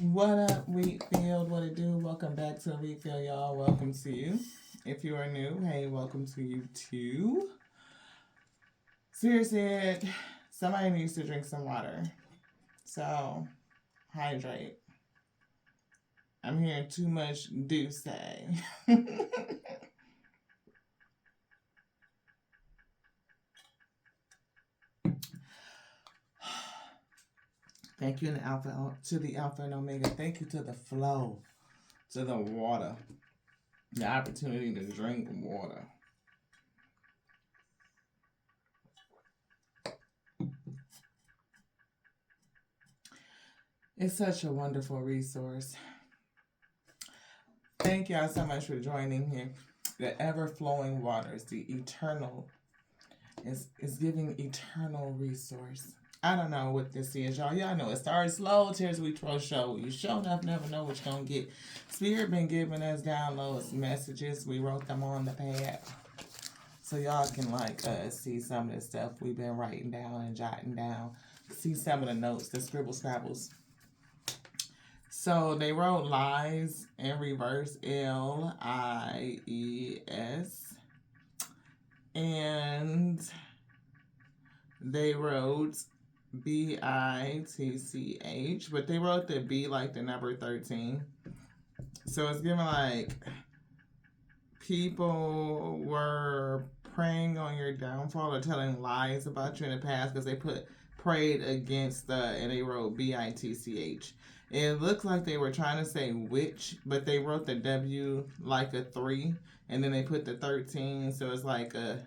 What up, Wheatfield? What it do? Welcome back to Wheatfield, y'all. Welcome to you. If you are new, hey, welcome to you too. Seer said somebody needs to drink some water. So, hydrate. I'm hearing too much do say. Thank you to the Alpha and Omega. Thank you to the flow, to the water, the opportunity to drink water. It's such a wonderful resource. Thank y'all so much for joining here. The ever-flowing waters, the eternal, is giving eternal resource. I don't know what this is, y'all. Y'all know it starts slow, tears we throw show. You sure enough never know what you're gonna get. Spirit been giving us downloads, messages. We wrote them on the pad. So y'all can see some of the stuff we've been writing down and jotting down. See some of the notes, the scribble scrabbles. So they wrote lies in reverse, Lies. And they wrote BITCH, but they wrote the B like the number 13. So it's giving like people were preying on your downfall or telling lies about you in the past because they prayed against and they wrote BITCH. It looks like they were trying to say witch, but they wrote the W like a 3, and then they put the 13, so it's like a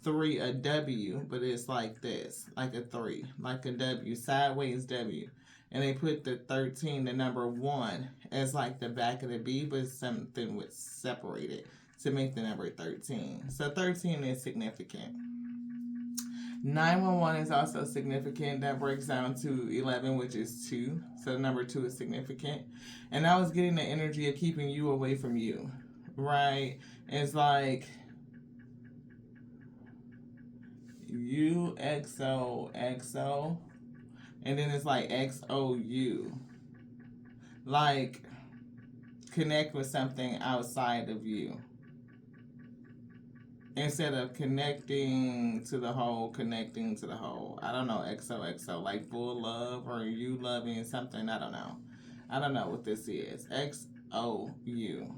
3, a W, but it's like this, like a 3, like a W, sideways W. And they put the 13, the number 1, as like the back of the B, but something would separate it to make the number 13. So 13 is significant. 911 is also significant. That breaks down to 11, which is 2. So number 2 is significant. And I was getting the energy of keeping you away from you, right? It's like UXOXO, and then it's like XOU. Like connect with something outside of you. Instead of connecting to the whole, connecting to the whole. I don't know, XOXO, like full love or you loving something. I don't know. I don't know what this is. XOU.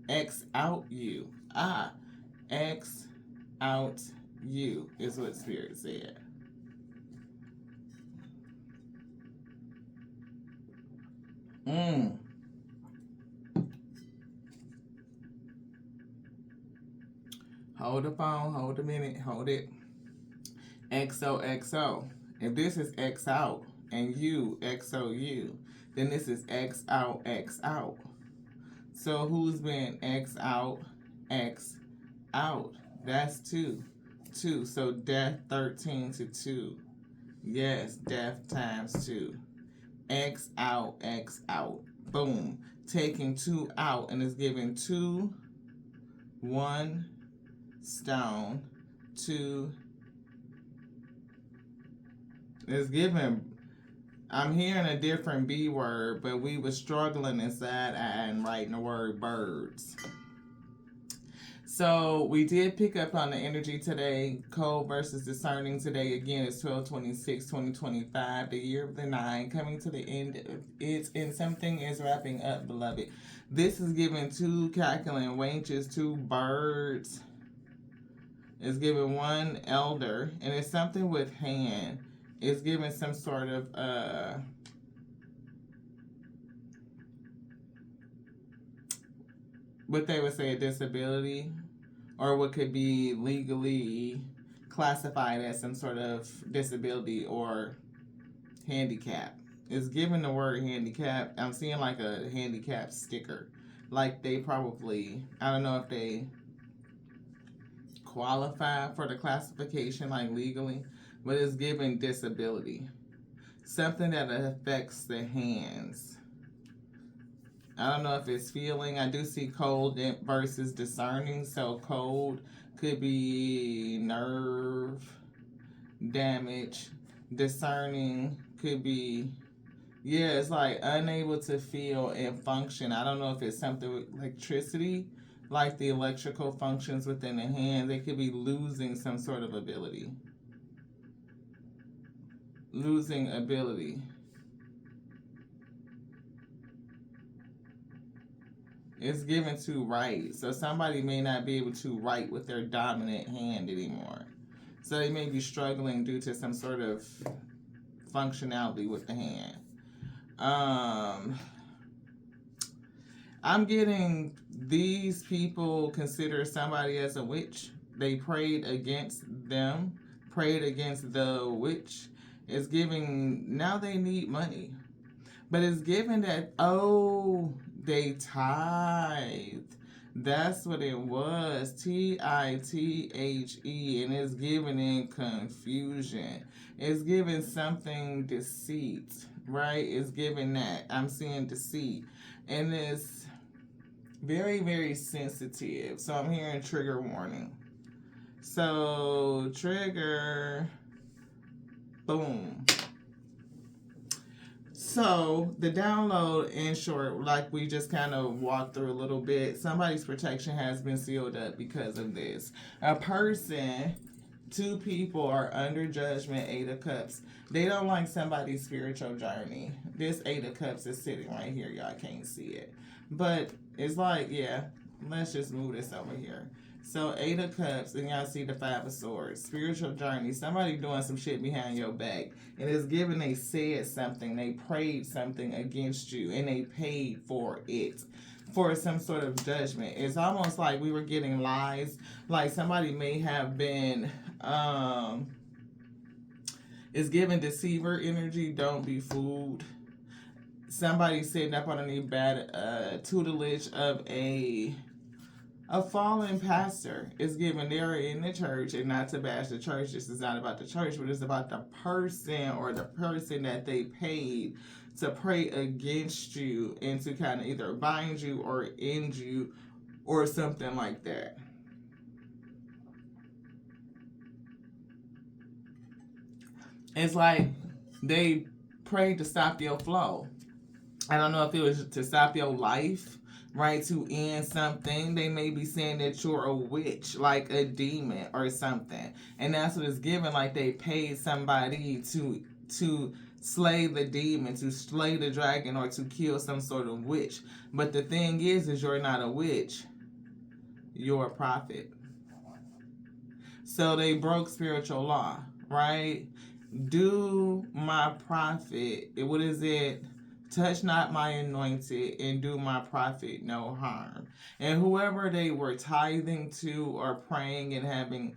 X out you. X out you is what Spirit said. Hold the phone, hold a minute, hold it. XOXO. If this is X out and you, XOU, then this is X out, X out. So who's been X out, X out? That's 2. 2. So death 13 to 2. Yes, death times 2. X out, X out. Boom. Taking 2 out and it's giving 2, 1 stone, 2. It's giving, I'm hearing a different B word, but we were struggling inside and writing the word birds. So we did pick up on the energy today. Cold versus discerning today again is 12/26/2025, the year of the 9, coming to the end. And something is wrapping up, beloved. This is giving 2 calculating wages, 2 birds. It's giving 1 elder, and it's something with hand. It's giving some sort of what they would say a disability, or what could be legally classified as some sort of disability or handicap. It's giving the word handicap. I'm seeing like a handicap sticker. Like they probably, I don't know if they qualify for the classification like legally, but it's giving disability. Something that affects the hands. I don't know if it's feeling. I do see cold versus discerning. So cold could be nerve damage. Discerning could be Yeah, it's like unable to feel and function. I don't know if it's something with electricity, like the electrical functions within the hand. They could be losing some sort of ability. Losing ability. It's given to write. So somebody may not be able to write with their dominant hand anymore. So they may be struggling due to some sort of functionality with the hand. Um, I'm getting these people consider somebody as a witch. They prayed against them, prayed against the witch. It's giving, now they need money. But it's given that, oh, they tithe. That's what it was. Tithe. And it's given in confusion. It's given something deceit, right? It's given that. I'm seeing deceit. And it's very, very sensitive. So I'm hearing trigger warning. So, trigger, boom. So, the download, in short, like we just kind of walked through a little bit, somebody's protection has been sealed up because of this. A person, two people are under judgment, Eight of Cups. They don't like somebody's spiritual journey. This Eight of Cups is sitting right here. Y'all can't see it. But it's like, yeah, let's just move this over here. So, Eight of Cups, and y'all see the Five of Swords. Spiritual journey. Somebody doing some shit behind your back. And it's given they said something, they prayed something against you, and they paid for it. For some sort of judgment. It's almost like we were getting lies. Like somebody may have been, it's given deceiver energy, don't be fooled. Somebody sitting up underneath bad tutelage of a fallen pastor is given there in the church, and not to bash the church. This is not about the church, but it's about the person or the person that they paid to pray against you and to kind of either bind you or end you or something like that. It's like they prayed to stop your flow. I don't know if it was to stop your life, right? To end something. They may be saying that you're a witch, like a demon or something. And that's what it's given. Like they paid somebody to slay the demon, to slay the dragon, or to kill some sort of witch. But the thing is you're not a witch. You're a prophet. So they broke spiritual law, right? Do my prophet. What is it? Touch not my anointed and do my prophet no harm. And whoever they were tithing to or praying and having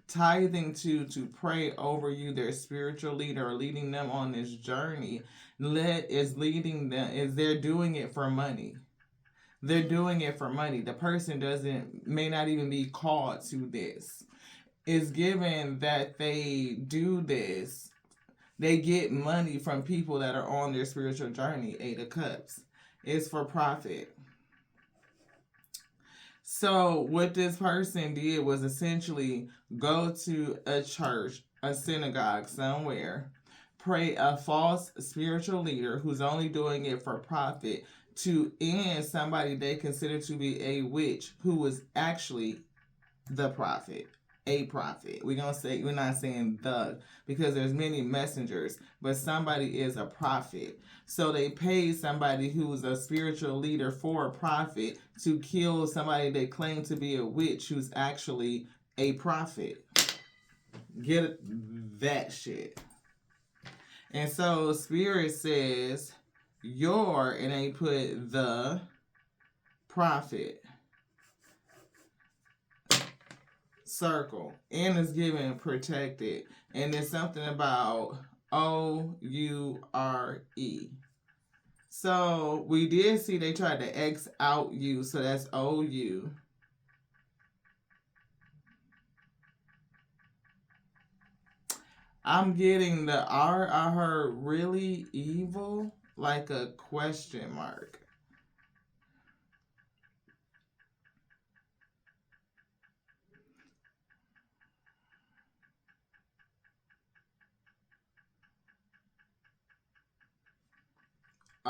tithing to pray over you, their spiritual leader, or leading them on this journey, is leading them, is they're doing it for money. They're doing it for money. The person may not even be called to this. It's given that they do this. They get money from people that are on their spiritual journey. Eight of Cups. It's for profit. So what this person did was essentially go to a church, a synagogue somewhere, pray a false spiritual leader who's only doing it for profit to end somebody they consider to be a witch who was actually the prophet. A prophet. We're not saying the, because there's many messengers, but somebody is a prophet. So they paid somebody who's a spiritual leader for a prophet to kill somebody they claim to be a witch who's actually a prophet. Get that shit. And so Spirit says you're, and they put the prophet. Circle, and it's given protected, and it's something about OURE. So we did see they tried to X out you, so that's OU. I'm getting the R. I heard really evil, like a question mark.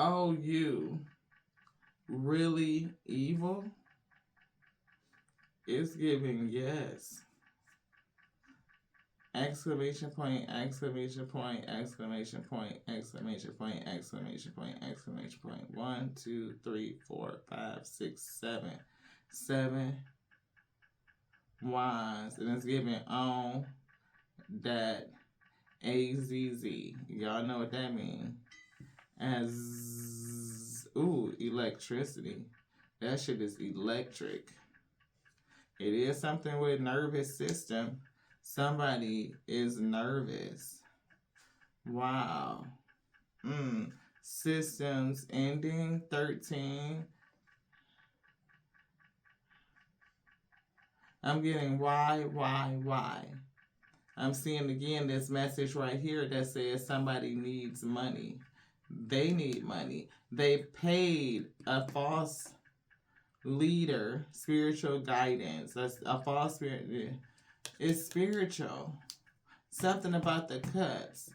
Oh, you really evil? It's giving yes. Exclamation point, exclamation point, exclamation point, exclamation point, exclamation point, exclamation point. 1, 2, 3, 4, 5, 6, 7. 7 wands. And it's giving on that AZZ. Y'all know what that means. As, ooh, electricity. That shit is electric. It is something with nervous system. Somebody is nervous. Wow. Systems ending 13. I'm getting why. I'm seeing again this message right here that says somebody needs money. They need money. They paid a false leader, spiritual guidance. That's a false spirit. It's spiritual. Something about the cups.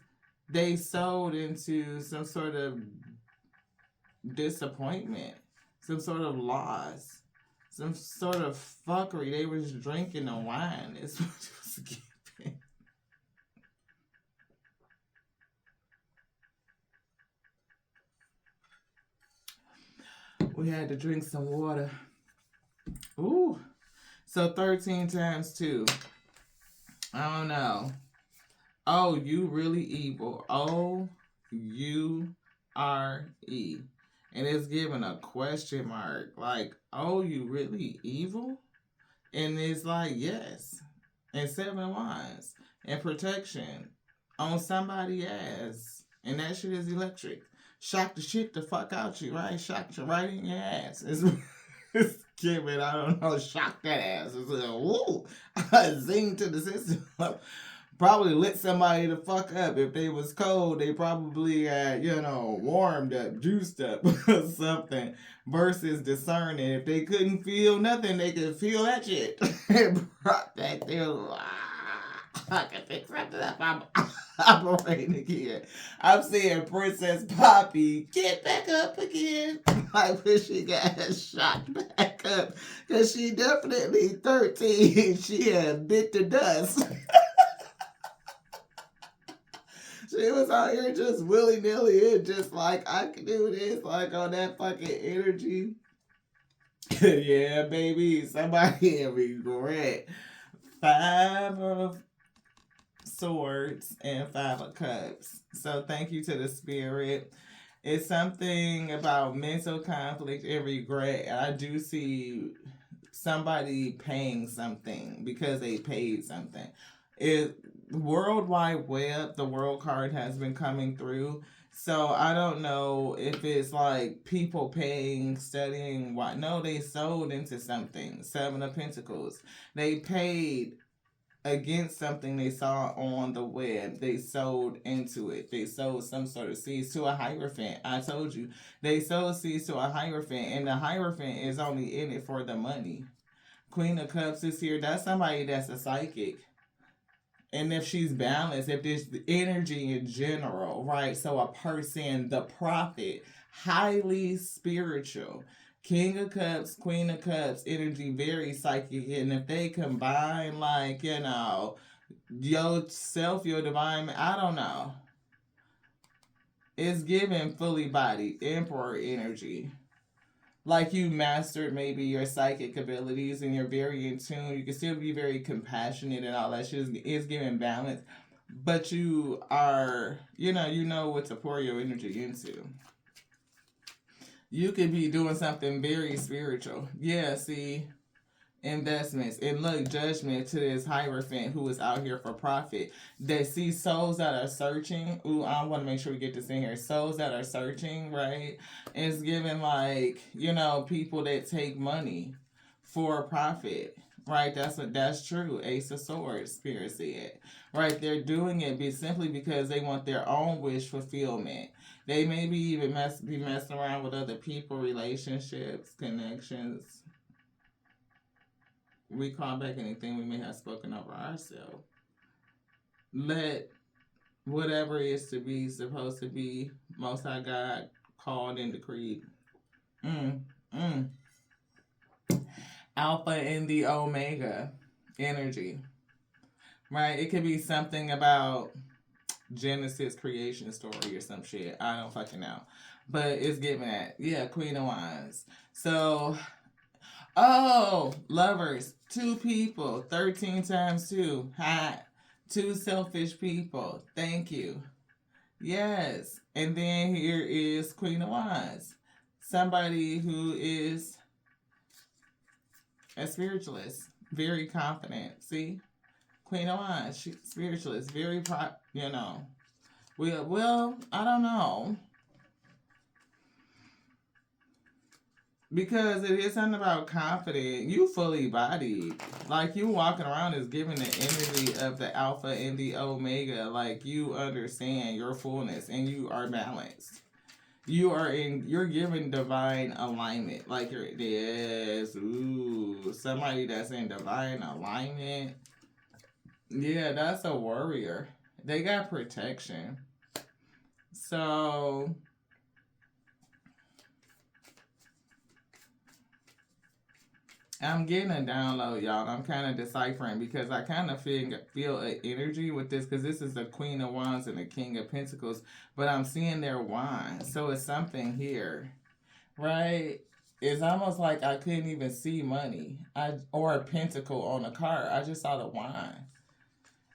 They sold into some sort of disappointment, some sort of loss, some sort of fuckery. They was drinking the wine. It's what it was giving. We had to drink some water. Ooh. So 13 times 2. I don't know. Oh, you really evil. O-U-R-E. And it's giving a question mark. Like, oh, you really evil? And it's like, yes. And 7 wands. And protection on somebody's ass. And that shit is electric. Shock the shit the fuck out you, right? Shock you right in your ass. It's giving, I don't know, shock that ass. It's like, woo! Zing to the system. Probably lit somebody the fuck up. If they was cold, they probably had, warmed up, juiced up, or something. Versus discerning. If they couldn't feel nothing, they could feel that shit. It brought that thing. I can pick something up. I'm operating again. I'm seeing Princess Poppy get back up again. Like when she got shot back up. Because she definitely 13. She had bit the dust. She was out here just willy-nilly and just like, I can do this, like on that fucking energy. Yeah, baby, somebody in regret. 5 of swords and 5 of cups. So thank you to the spirit. It's something about mental conflict and regret. And I do see somebody paying something because they paid something. World Wide Web, the world card has been coming through. So I don't know if it's like people paying, studying, what. No, they sold into something. 7 of Pentacles. They paid against something they saw on the web. They sold into it. They sold some sort of seeds to a Hierophant. I told you. They sold seeds to a Hierophant. And the Hierophant is only in it for the money. Queen of Cups is here. That's somebody that's a psychic. And if she's balanced, if there's energy in general, right? So a person, the prophet, highly spiritual. King of Cups, Queen of Cups, energy very psychic. And if they combine, like, yourself, your divine, I don't know. It's giving fully bodied, emperor energy. Like you mastered maybe your psychic abilities and you're very in tune. You can still be very compassionate and all that shit is giving balance. But you are, you know what to pour your energy into. You could be doing something very spiritual. Yeah, see, investments. And look, judgment to this Hierophant who is out here for profit. They see souls that are searching. Ooh, I want to make sure we get this in here. Souls that are searching, right? It's giving like, people that take money for profit. Right? That's true. Ace of Swords, Spirit said. Right? They're doing it simply because they want their own wish fulfillment. They maybe even be messing around with other people, relationships, connections. We call back anything we may have spoken over ourselves. Let whatever is to be supposed to be, Most High God called and decreed. Mm, mm. Alpha and the Omega energy, right? It could be something about Genesis creation story or some shit. I don't fucking know. But it's giving that. Yeah, Queen of Wands. So, oh, lovers. 2 people. 13 times 2. Hot. 2 selfish people. Thank you. Yes. And then here is Queen of Wands. Somebody who is a spiritualist. Very confident. See? Queen of Wands. She's spiritualist. Very, Well, I don't know. Because it is something about confident. You fully bodied. Like, you walking around is giving the energy of the Alpha and the Omega. Like, you understand your fullness and you are balanced. You're giving divine alignment. Like, somebody that's in divine alignment. Yeah, that's a warrior. They got protection. So, I'm getting a download, y'all. I'm kind of deciphering because I kind of feel an energy with this because this is the Queen of Wands and the King of Pentacles, but I'm seeing their wands. So it's something here, right? It's almost like I couldn't even see money or a pentacle on a card. I just saw the wand.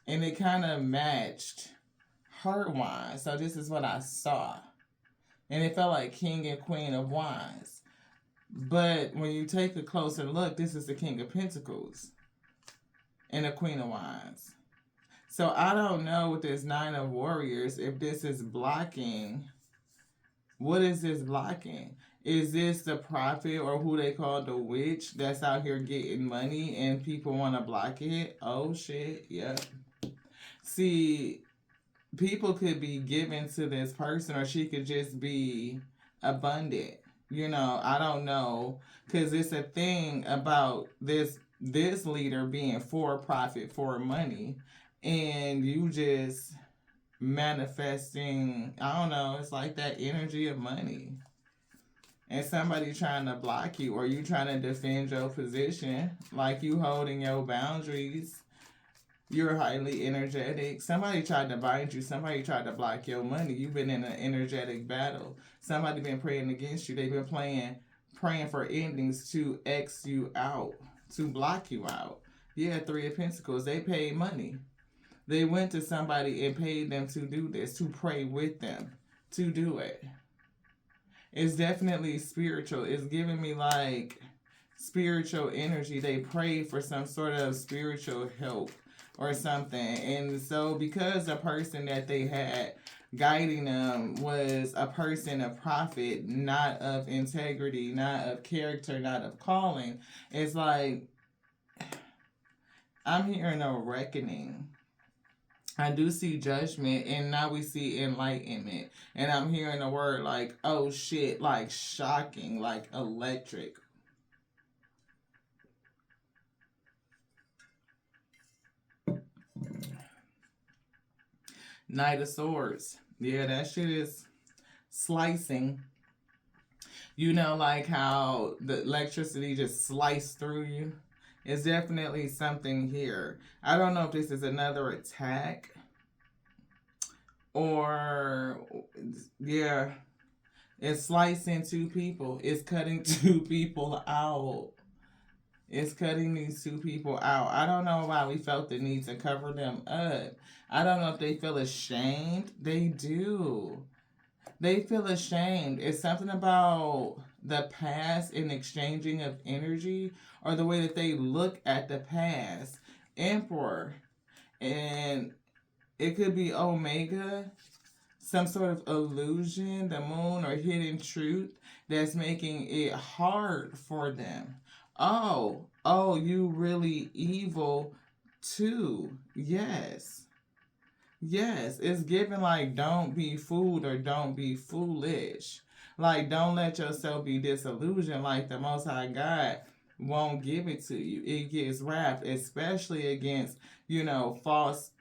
And it kind of matched her wand. So this is what I saw. And it felt like King and Queen of Wands. But when you take a closer look, this is the King of Pentacles and the Queen of Wands. So I don't know with this Nine of Warriors if this is blocking. What is this blocking? Is this the prophet or who they call the witch that's out here getting money and people want to block it? Oh, shit. Yep. See, people could be given to this person or she could just be abundant. I don't know, because it's a thing about this leader being for profit, for money, and you just manifesting, I don't know, it's like that energy of money. And somebody trying to block you, or you trying to defend your position, like you holding your boundaries. You're highly energetic. Somebody tried to bind you. Somebody tried to block your money. You've been in an energetic battle. Somebody been praying against you. They've been praying for endings to X you out, to block you out. Yeah, 3 of Pentacles. They paid money. They went to somebody and paid them to do this, to pray with them, to do it. It's definitely spiritual. It's giving me like spiritual energy. They prayed for some sort of spiritual help or something. And so because the person that they had guiding them was a person of profit, not of integrity, not of character, not of calling, it's like I'm hearing a reckoning. I do see judgment, and now we see enlightenment. And I'm hearing a word like, oh shit, like shocking, like electric. Knight of Swords. Yeah, that shit is slicing. Like how the electricity just sliced through you. It's definitely something here. I don't know if this is another attack or, yeah, it's slicing 2 people. It's cutting 2 people out. It's cutting these 2 people out. I don't know why we felt the need to cover them up. I don't know if they feel ashamed. They do. They feel ashamed. It's something about the past and exchanging of energy or the way that they look at the past. Emperor. And it could be Omega, some sort of illusion, the moon, or hidden truth that's making it hard for them. Oh, you really evil too. Yes, it's given like don't be fooled or don't be foolish. Like don't let yourself be disillusioned. Like the Most High God won't give it to you. It gets wrapped, especially against false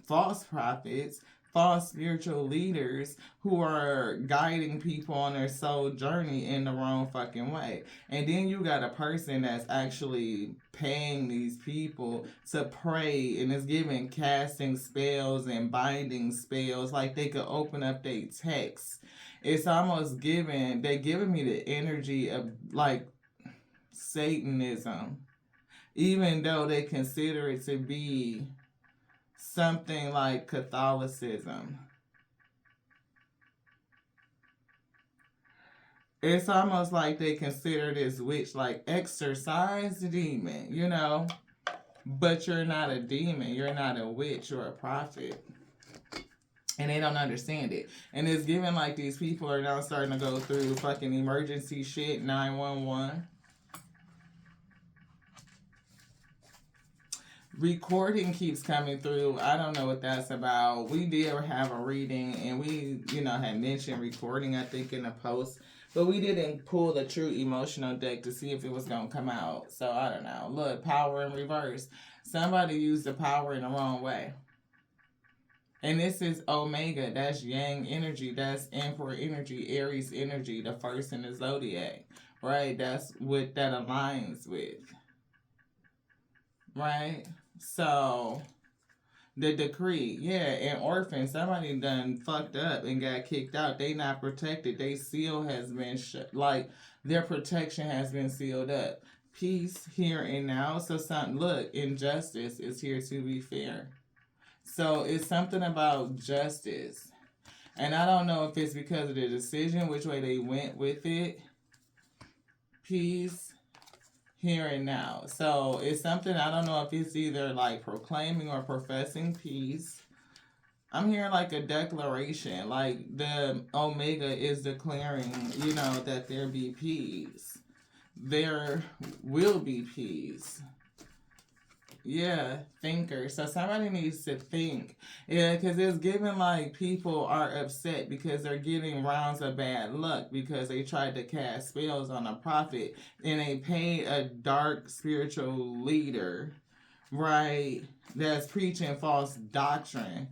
prophets, false spiritual leaders who are guiding people on their soul journey in the wrong fucking way. And then you got a person that's actually paying these people to pray and is giving casting spells and binding spells like they could open up their text. It's almost they're giving me the energy of like Satanism, even though they consider it to be something like Catholicism. It's almost like they consider this witch like exorcise the demon, you know? But you're not a demon. You're not a witch or a prophet. And they don't understand it. And it's given like these people are now starting to go through fucking emergency shit, 911. Recording keeps coming through. I don't know what that's about. We did have a reading and we, had mentioned recording, I think, in a post. But we didn't pull the true emotional deck to see if it was going to come out. So I don't know. Look, power in reverse. Somebody used the power in the wrong way. And this is Omega. That's Yang energy. That's Emperor energy. Aries energy. The first in the zodiac. Right? That's what that aligns with. Right? So, the decree, and orphans, somebody done fucked up and got kicked out. They not protected. They seal has been their protection has been sealed up. Peace here and now. So look, injustice is here to be fair. So it's something about justice. And I don't know if it's because of the decision, which way they went with it. Peace here and now. So it's something, I don't know if it's either like proclaiming or professing peace. I'm hearing like a declaration, like the Omega is declaring, that there be peace. There will be peace. Yeah, thinker. So somebody needs to think. Yeah, because it's given like people are upset because they're getting rounds of bad luck because they tried to cast spells on a prophet and they paid a dark spiritual leader, right, that's preaching false doctrine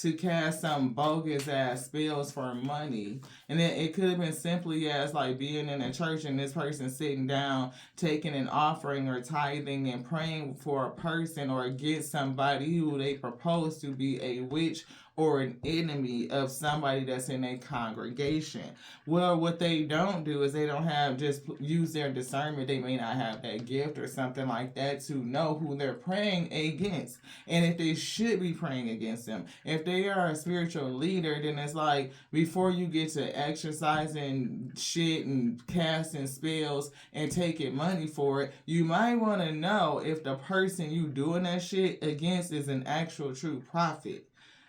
to cast some bogus ass spells for money. And then it could have been simply as like being in a church and this person sitting down taking an offering or tithing and praying for a person or against somebody who they propose to be a witch or an enemy of somebody that's in a congregation. Well, what they don't do is they don't have just use their discernment. They may not have that gift or something like that to know who they're praying against and if they should be praying against them. If they are a spiritual leader, then it's like before you get to exercising shit and casting spells and taking money for it, you might want to know if the person you doing that shit against is an actual true prophet.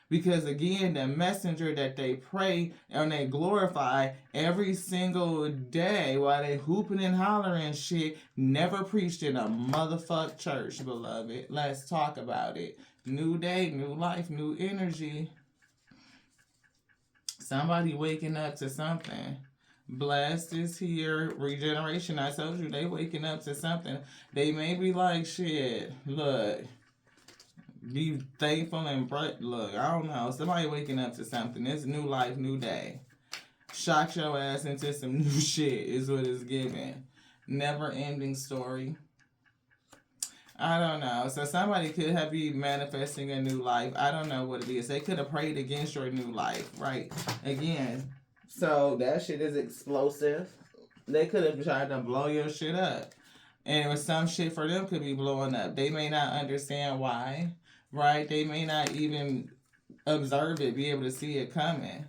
Because again, the messenger that they pray and they glorify every single day while they hooping and hollering shit never preached in a motherfuck church, beloved. Let's talk about it. New day, new life, new energy. Somebody waking up to something. Blessed is here. Regeneration, I told you, they waking up to something. They may be like, shit, look. Be thankful and bright. Look, I don't know. Somebody waking up to something. It's new life, new day. Shock your ass into some new shit is what it's giving. Never ending story. I don't know. So somebody could have been manifesting a new life. I don't know what it is. They could have prayed against your new life, right? Again. So that shit is explosive. They could have tried to blow your shit up. And it was some shit for them could be blowing up. They may not understand why. Right? They may not even observe it, be able to see it coming.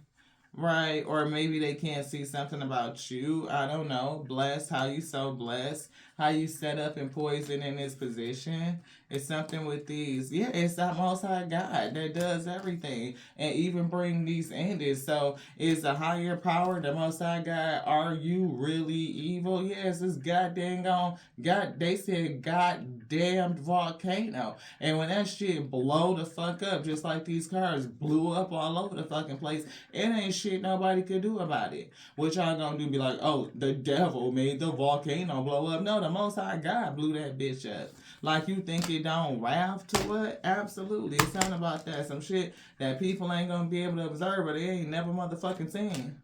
Right? Or maybe they can't see something about you. I don't know. Blessed. How you so blessed. How you set up and poisoned in this position. It's something with these. Yeah, it's that Most High God that does everything. And even bring these endings. So is the higher power the Most High God? Are you really evil? Yes, it's goddamn gone. God, they said goddamn volcano. And when that shit blow the fuck up, just like these cars blew up all over the fucking place, it ain't shit nobody could do about it. What y'all gonna do? Be like, oh, the devil made the volcano blow up? No, the Most High God blew that bitch up. Like, you think it don't wrath to what? Absolutely. It's something about that. Some shit that people ain't gonna be able to observe, but they ain't never motherfucking seen.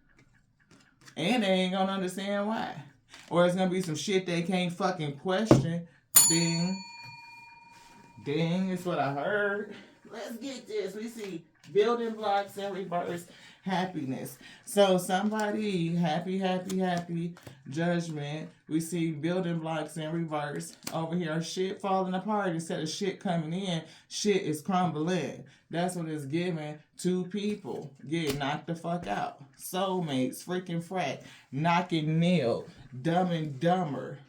And they ain't gonna understand why. Or it's gonna be some shit they can't fucking question. Ding. Ding, is what I heard. Let's get this. We see building blocks in reverse, happiness. So somebody, happy, judgment. We see building blocks in reverse. Over here, shit falling apart. Instead of shit coming in, shit is crumbling. That's what it's giving. Two people get knocked the fuck out. Soulmates, freaking frat, knocking nil, Dumb and Dumber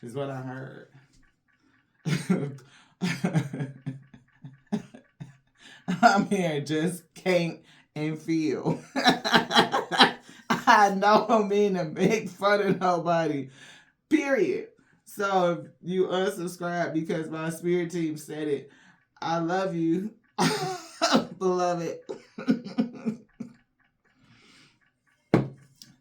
is what I heard. I'm here, just can't and feel. I don't mean to make fun of nobody. Period. So if you unsubscribe because my spirit team said it, I love you, beloved.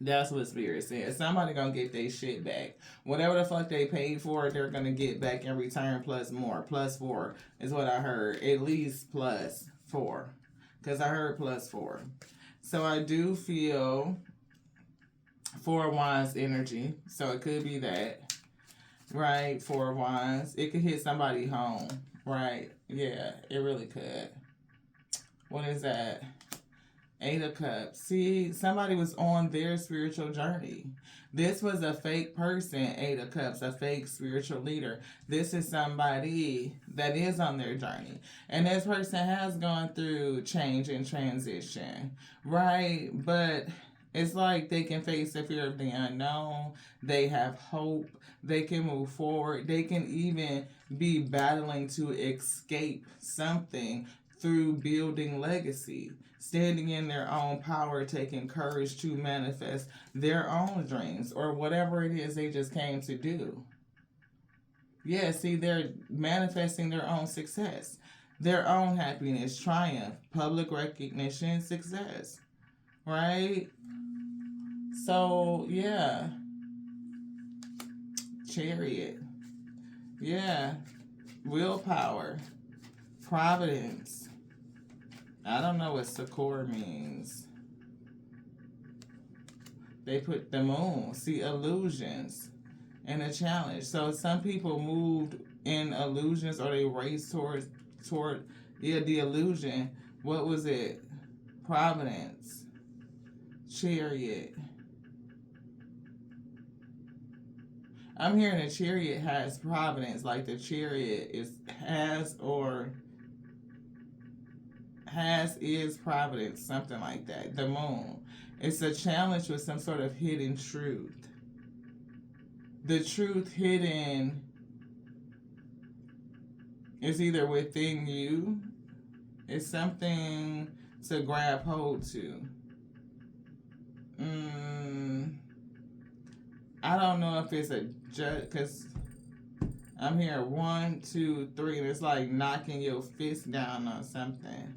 That's what Spirit said. Somebody gonna get their shit back. Whatever the fuck they paid for, they're gonna get back in return plus more. +4 is what I heard. At least +4. Because I heard +4. So I do feel 4 of Wands energy. So it could be that. Right? 4 of Wands. It could hit somebody home. Right? Yeah, it really could. What is that? 8 of Cups. See, somebody was on their spiritual journey. This was a fake person, 8 of Cups, a fake spiritual leader. This is somebody that is on their journey. And this person has gone through change and transition, right? But it's like they can face the fear of the unknown. They have hope. They can move forward. They can even be battling to escape something through building legacy, standing in their own power, taking courage to manifest their own dreams or whatever it is they just came to do. Yeah, see, they're manifesting their own success, their own happiness, triumph, public recognition, success, right? So, yeah. Chariot. Yeah. Willpower. Providence. I don't know what Sakura means. They put the moon. See, illusions and a challenge. So some people moved in illusions or they raced toward the illusion. What was it? Providence. Chariot. I'm hearing a chariot has providence, like the chariot is providence, something like that. The moon. It's a challenge with some sort of hidden truth. The truth hidden is either within you. It's something to grab hold to. I don't know if it's a judge, because I'm hearing 1, 2, 3, and it's like knocking your fist down on something.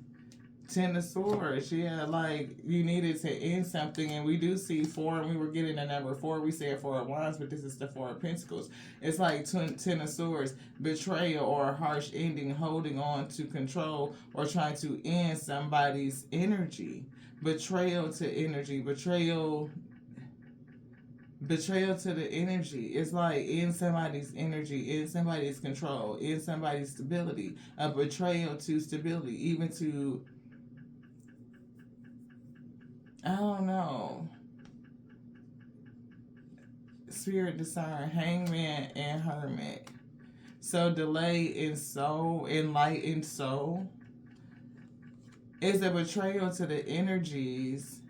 10 of Swords, yeah, like you needed to end something, and we do see 4, and we were getting the number 4. We said 4 of Wands, but this is the 4 of Pentacles. It's like 10 of Swords, betrayal or a harsh ending, holding on to control or trying to end somebody's energy. Betrayal to energy, betrayal to the energy. It's like in somebody's energy, in somebody's control, in somebody's stability. A betrayal to stability, even to, I don't know. Spirit discern, Hangman and Hermit. So delay in soul, enlightened soul, is a betrayal to the energies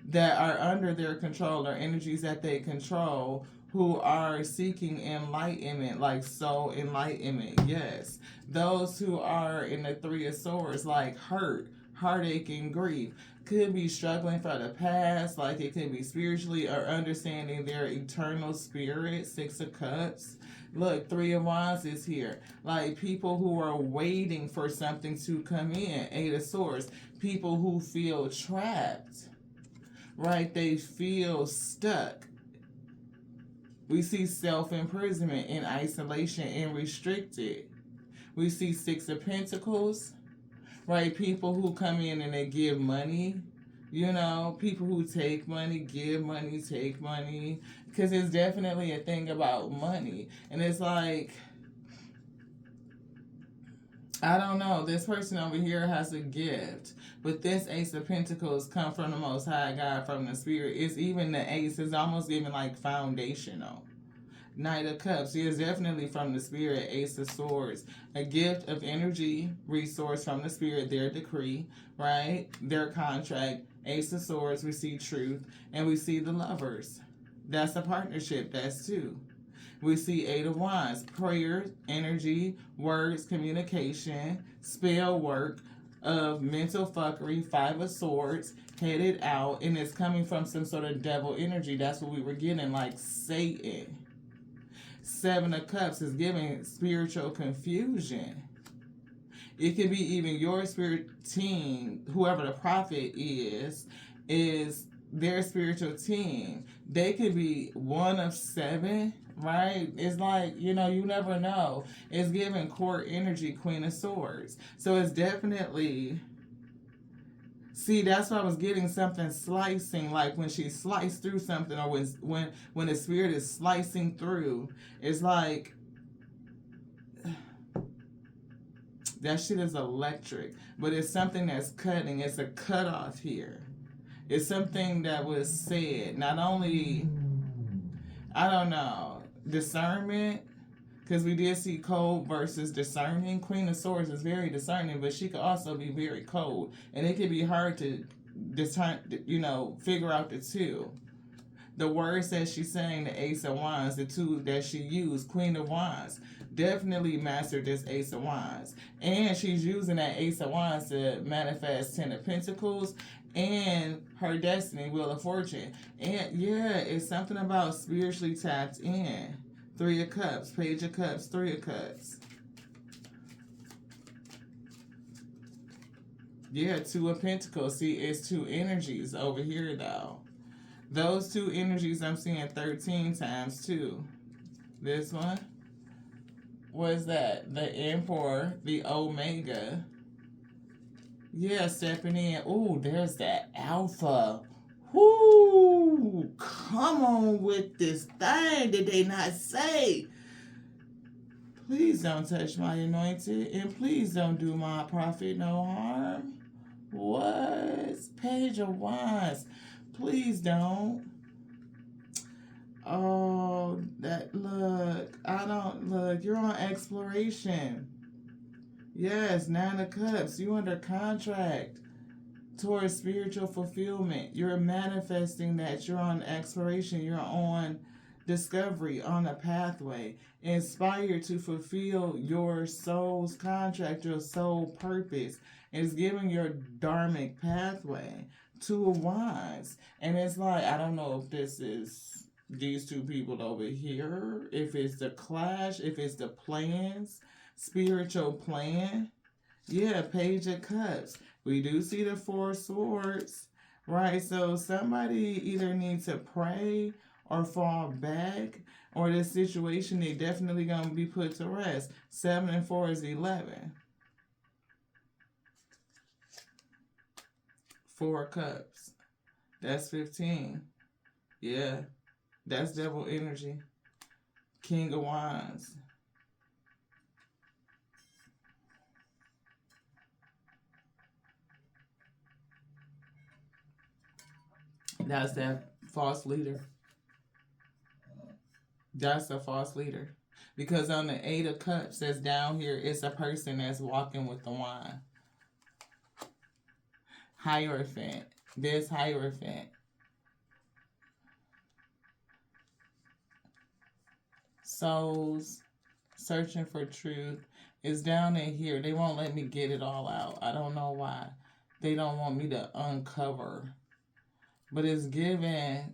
that are under their control, or energies that they control, who are seeking enlightenment, like soul enlightenment. Yes. Those who are in the 3 of Swords, like heartache and grief, could be struggling for the past, like it could be spiritually, or understanding their eternal spirit. 6 of Cups. Look, 3 of Wands is here. Like people who are waiting for something to come in. 8 of Swords. People who feel trapped. Right? They feel stuck. We see self-imprisonment and isolation and restricted. We see Six of Pentacles, right? People who come in and they give money. You know, people who take money, give money, take money. Because it's definitely a thing about money. And it's like, I don't know. This person over here has a gift. But this Ace of Pentacles come from the Most High God, from the Spirit. It's even the Ace. It's almost even like foundational. Knight of Cups is definitely from the Spirit. Ace of Swords, a gift of energy, resource from the Spirit, their decree, right? Their contract. Ace of Swords, we see truth, and we see the Lovers. That's a partnership. That's two. We see Eight of Wands, prayer, energy, words, communication, spell work of mental fuckery. Five of Swords, headed out, and it's coming from some sort of devil energy. That's what we were getting, like Satan. Seven of Cups is giving spiritual confusion. It could be even your spirit team, whoever the prophet is their spiritual team. They could be one of seven, right? It's like, you know, you never know. It's giving court energy, Queen of Swords. So it's definitely... See, that's why I was getting something slicing, like when she sliced through something, or when the spirit is slicing through, it's like, that shit is electric. But it's something that's cutting. It's a cutoff here. It's something that was said. Not only, I don't know, discernment, because we did see cold versus discerning. Queen of Swords is very discerning, but she could also be very cold. And it can be hard to discern, you know, figure out the two. The words that she's saying, the Ace of Wands, the two that she used, Queen of Wands, definitely mastered this Ace of Wands. And she's using that Ace of Wands to manifest Ten of Pentacles and her destiny, Wheel of Fortune. And yeah, it's something about spiritually tapped in. Three of Cups, Page of Cups, Three of Cups. Yeah, Two of Pentacles. See, it's two energies over here, though. Those two energies I'm seeing 13 times, too. This one. What is that? The Emperor, the Omega. Yeah, stepping in. Ooh, there's that Alpha. Whoo! Come on with this thing. Did they not say? Please don't touch my anointed, and please don't do my prophet no harm. What? Page of Wands. Please don't. Oh, that look. I don't look. You're on exploration. Yes, Nine of Cups. You under contract towards spiritual fulfillment. You're manifesting that. You're on exploration. You're on discovery, on a pathway. Inspired to fulfill your soul's contract, your soul purpose. It's giving your dharmic pathway. Two of Wands. And it's like, I don't know if this is these two people over here, if it's the clash, if it's the plans, spiritual plan. Yeah, Page of Cups. We do see the Four of Swords, right? So somebody either needs to pray or fall back, or this situation, they definitely going to be put to rest. 7 and 4 is 11. Four of Cups. That's 15. Yeah. That's devil energy. King of Wands. That's that false leader. That's a false leader. Because on the Eight of Cups that's down here, it's a person that's walking with the wine. Hierophant. This Hierophant. Souls searching for truth is down in here. They won't let me get it all out. I don't know why. They don't want me to uncover. But it's given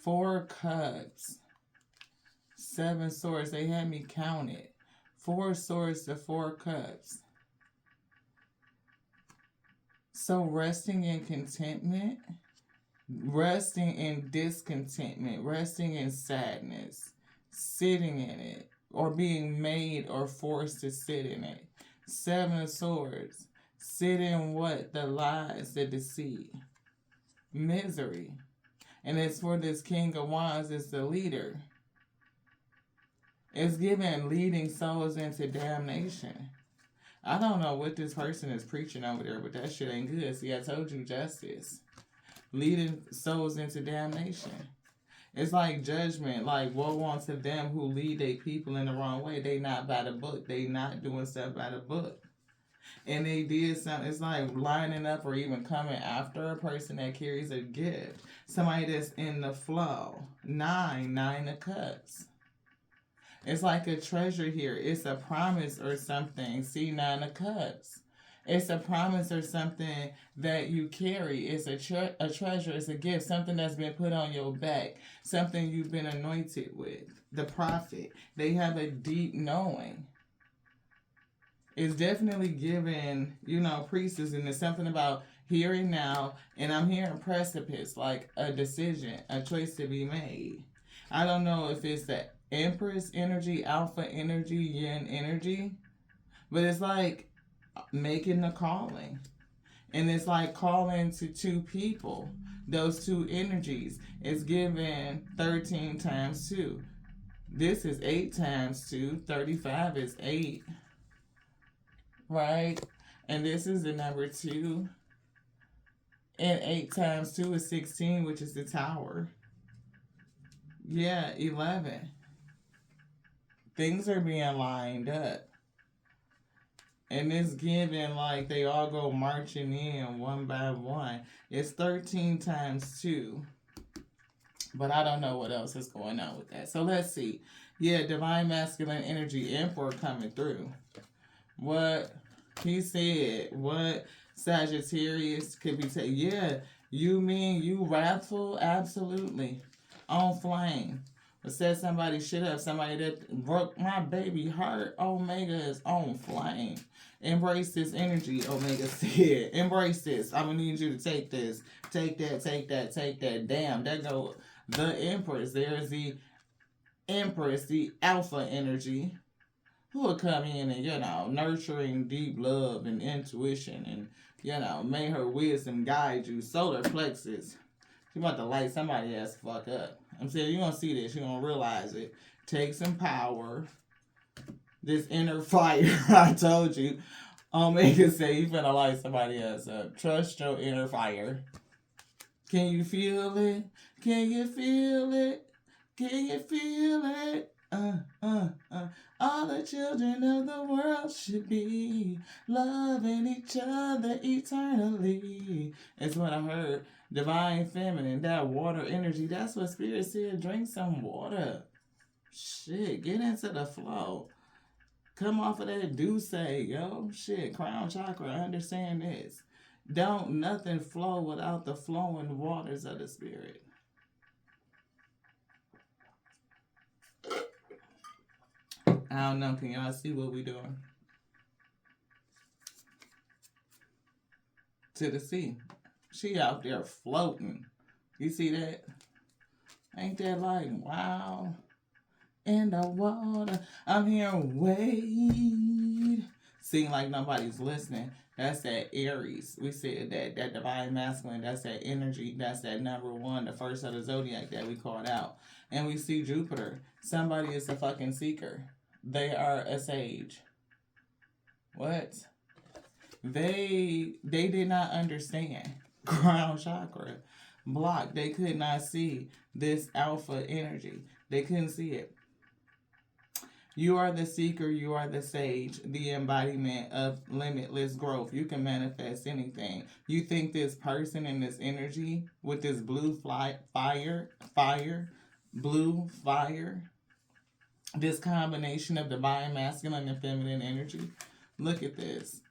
Four Cups, Seven Swords. They had me count it. Four Swords to Four Cups. So resting in contentment resting in discontentment, resting in sadness, sitting in it, or being made or forced to sit in it. Seven of Swords, sit in what? The lies, the deceit, misery. And it's for this King of Wands, it's the leader. It's giving leading souls into damnation. I don't know what this person is preaching over there, but that shit ain't good. See, I told you justice. Leading souls into damnation. It's like judgment, like woe unto them who lead their people in the wrong way. They not by the book. They not doing stuff by the book. And they did something. It's like lining up or even coming after a person that carries a gift. Somebody that's in the flow. Nine of Cups. It's like a treasure here. It's a promise or something. See, Nine of Cups. It's a promise or something that you carry. It's a treasure. It's a gift. Something that's been put on your back. Something you've been anointed with. The prophet. They have a deep knowing. It's definitely given, priestess, and there's something about here and now, and I'm hearing precipice, like a decision, a choice to be made. I don't know if it's the Empress energy, Alpha energy, Yin energy, but it's like making the calling. And it's like calling to two people. Those two energies. It's given 13 times 2. This is 8 times 2. 35 is 8. Right? And this is the number 2. And 8 times 2 is 16, which is the Tower. Yeah, 11. Things are being lined up. And it's given like they all go marching in one by one. It's 13 times 2. But I don't know what else is going on with that. So let's see. Yeah, divine masculine energy, Emperor coming through. What he said, what Sagittarius could be saying. Yeah, you mean you wrathful? Absolutely. On flame. But set somebody shit up, somebody that broke my baby heart. Omega is on flame. Embrace this energy, Omega said. Embrace this. I'm going to need you to take this. Take that, take that, take that. Damn, there go the Empress. There's the Empress, the Alpha energy, who will come in and, nurturing deep love and intuition and, may her wisdom guide you. Solar plexus. She about to light somebody else fuck up. I'm saying, you're going to see this. You're going to realize it. Take some power. This inner fire, I told you. Omega say you finna light somebody else up. Trust your inner fire. Can you feel it? Can you feel it? Can you feel it? All the children of the world should be loving each other eternally. That's what I heard. Divine feminine, that water energy. That's what Spirit said. Drink some water. Shit, get into the flow. Come off of that douce, yo. Shit, crown chakra, understand this. Don't nothing flow without the flowing waters of the Spirit. I don't know, can y'all see what we doing? To the sea. She out there floating. You see that? Ain't that like, wow. In the water, I'm hearing wade. Seem like nobody's listening. That's that Aries. We said that divine masculine, that's that energy, that's that number 1, the first of the zodiac that we called out. And we see Jupiter. Somebody is a fucking seeker. They are a sage. What? They did not understand. Crown chakra. Blocked. They could not see this alpha energy. They couldn't see it. You are the seeker, you are the sage, the embodiment of limitless growth. You can manifest anything. You think this person and this energy with this blue blue fire, this combination of divine masculine and feminine energy. Look at this.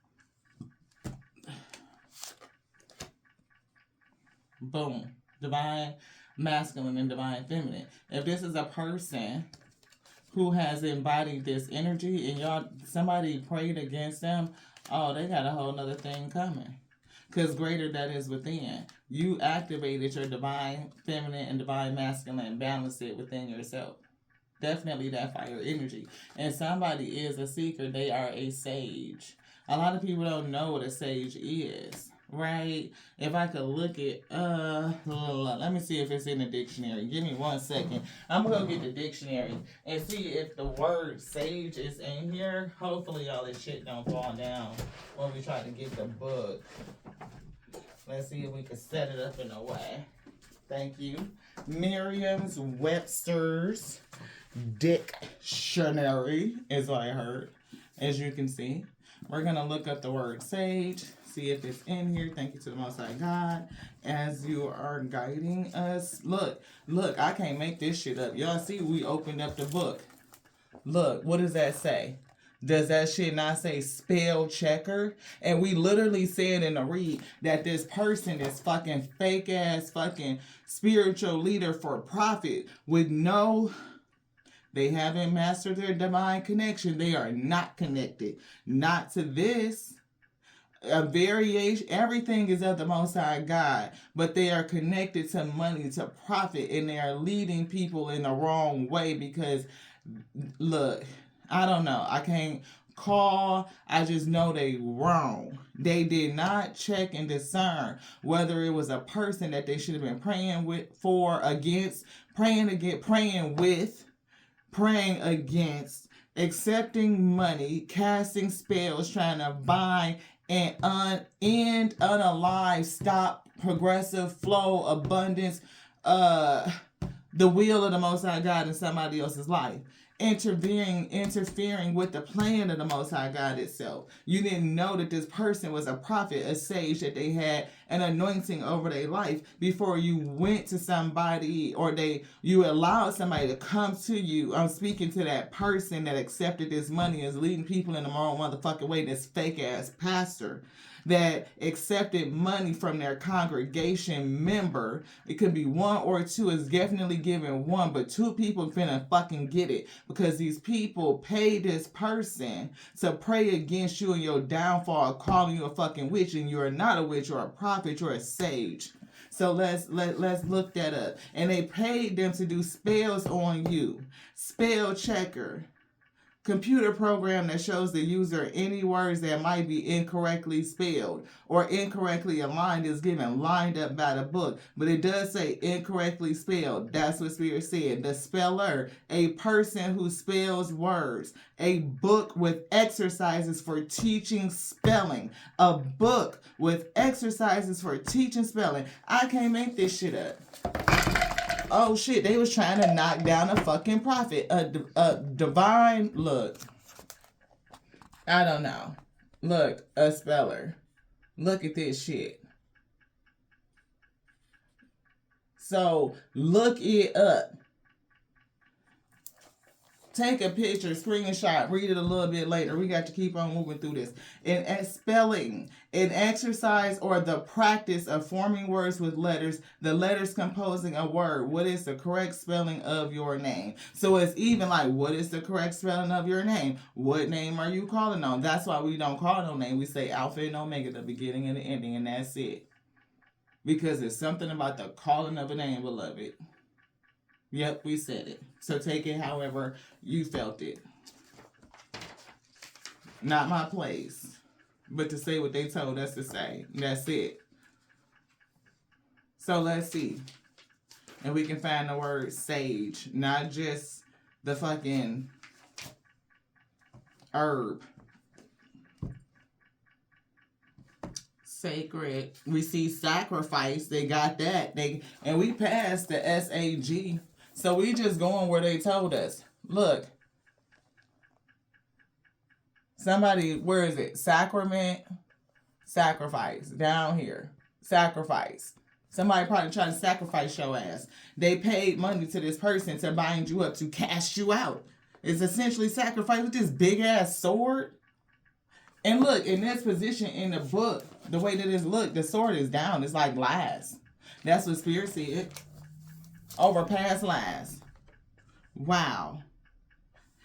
Boom. Divine masculine and divine feminine. If this is a person who has embodied this energy and somebody prayed against them, oh, they got a whole nother thing coming. Because greater that is within. You activated your divine feminine and divine masculine and balance it within yourself. Definitely that fire energy. And somebody is a seeker. They are a sage. A lot of people don't know what a sage is. Right? If I could look at, let me see if it's in the dictionary. Give me 1 second. I'm gonna go get the dictionary and see if the word sage is in here. Hopefully all this shit don't fall down when we try to get the book. Let's see if we can set it up in a way. Thank you. Merriam-Webster's dictionary is what I heard. As you can see, we're gonna look up the word sage. See if it's in here. Thank you to the Most High God as you are guiding us. Look, I can't make this shit up. Y'all see we opened up the book. Look, what does that say? Does that shit not say spell checker? And we literally said in the read that this person, this fucking fake ass fucking spiritual leader for profit with no... They haven't mastered their divine connection. They are not connected. Not to this. A variation, everything is of the Most High God, but they are connected to money, to profit, and they are leading people in the wrong way because, look, I don't know. I can't call. I just know they wrong. They did not check and discern whether it was a person that they should have been praying with, praying against, accepting money, casting spells, trying to buy and end, unalive, stop, progressive flow, abundance, the will of the Most High God in somebody else's life. Interfering with the plan of the Most High God itself. You didn't know that this person was a prophet, a sage, that they had an anointing over their life before you went to somebody or you allowed somebody to come to you. I'm speaking to that person that accepted this money as leading people in the wrong motherfucking way, this fake ass pastor that accepted money from their congregation member. It could be one or two. It's definitely giving one, but two people finna fucking get it because these people paid this person to pray against you and your downfall, calling you a fucking witch, and you're not a witch, you're a prophet, you're a sage. So let's look that up. And they paid them to do spells on you. Spell checker. Computer program that shows the user any words that might be incorrectly spelled or incorrectly aligned is given lined up by the book. But it does say incorrectly spelled. That's what Spirit said. The speller, a person who spells words. A book with exercises for teaching spelling. A book with exercises for teaching spelling. I can't make this shit up. Oh shit, they was trying to knock down a fucking prophet. A divine, look. I don't know. Look, a speller. Look at this shit. So, look it up. Take a picture, screenshot, read it a little bit later. We got to keep on moving through this. And spelling, an exercise or the practice of forming words with letters, the letters composing a word. What is the correct spelling of your name? So it's even like, what is the correct spelling of your name? What name are you calling on? That's why we don't call no name. We say Alpha and Omega, the beginning and the ending, and that's it. Because it's something about the calling of a name, beloved. Yep, we said it. So take it however you felt it. Not my place. But to say what they told us to say. That's it. So let's see. And we can find the word sage. Not just the fucking herb. Sacred. We see sacrifice. They got that. And we passed the SAG. So we just going where they told us. Look. Somebody, where is it? Sacrament, sacrifice. Down here. Sacrifice. Somebody probably trying to sacrifice your ass. They paid money to this person to bind you up, to cast you out. It's essentially sacrifice with this big ass sword. And look, in this position in the book, the way that it's looked, the sword is down. It's like glass. That's what Spirit said. Over past lies. Wow.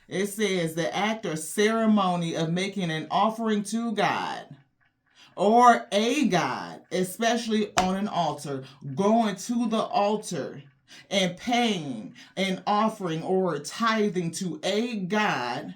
It says the act or ceremony of making an offering to God or a god, especially on an altar, going to the altar and paying an offering or tithing to a god,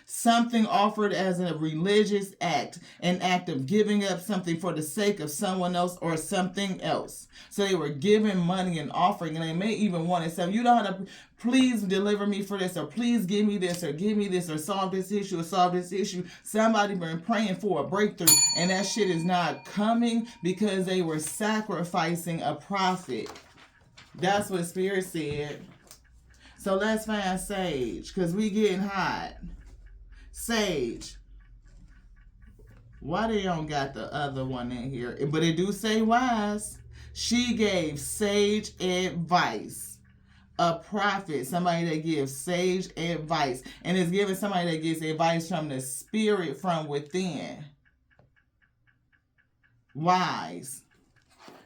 something offered as a religious act, an act of giving up something for the sake of someone else or something else. So they were giving money and offering, and they may even want to say, you know how to please deliver me for this, or please give me this, or give me this, or solve this issue, or solve this issue. Somebody been praying for a breakthrough, and that shit is not coming because they were sacrificing a prophet. That's what Spirit said. So let's find Sage, because we getting hot. Sage. Why they don't got the other one in here? But it do say wise. She gave sage advice. A prophet, somebody that gives sage advice. And is giving somebody that gives advice from the spirit from within. Wise.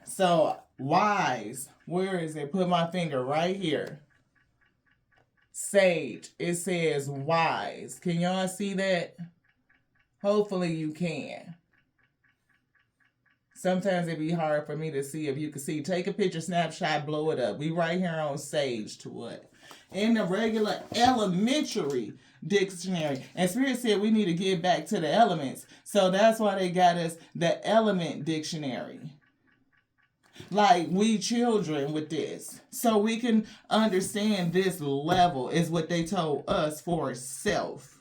So, wise. Where is it? Put my finger right here. Sage. It says wise. Can y'all see that? Hopefully you can. Sometimes it'd be hard for me to see if you can see. Take a picture, snapshot, blow it up. We right here on Sage to what? In the regular elementary dictionary. And Spirit said we need to get back to the elements. So that's why they got us the element dictionary. Like we children with this. So we can understand this level is what they told us for self.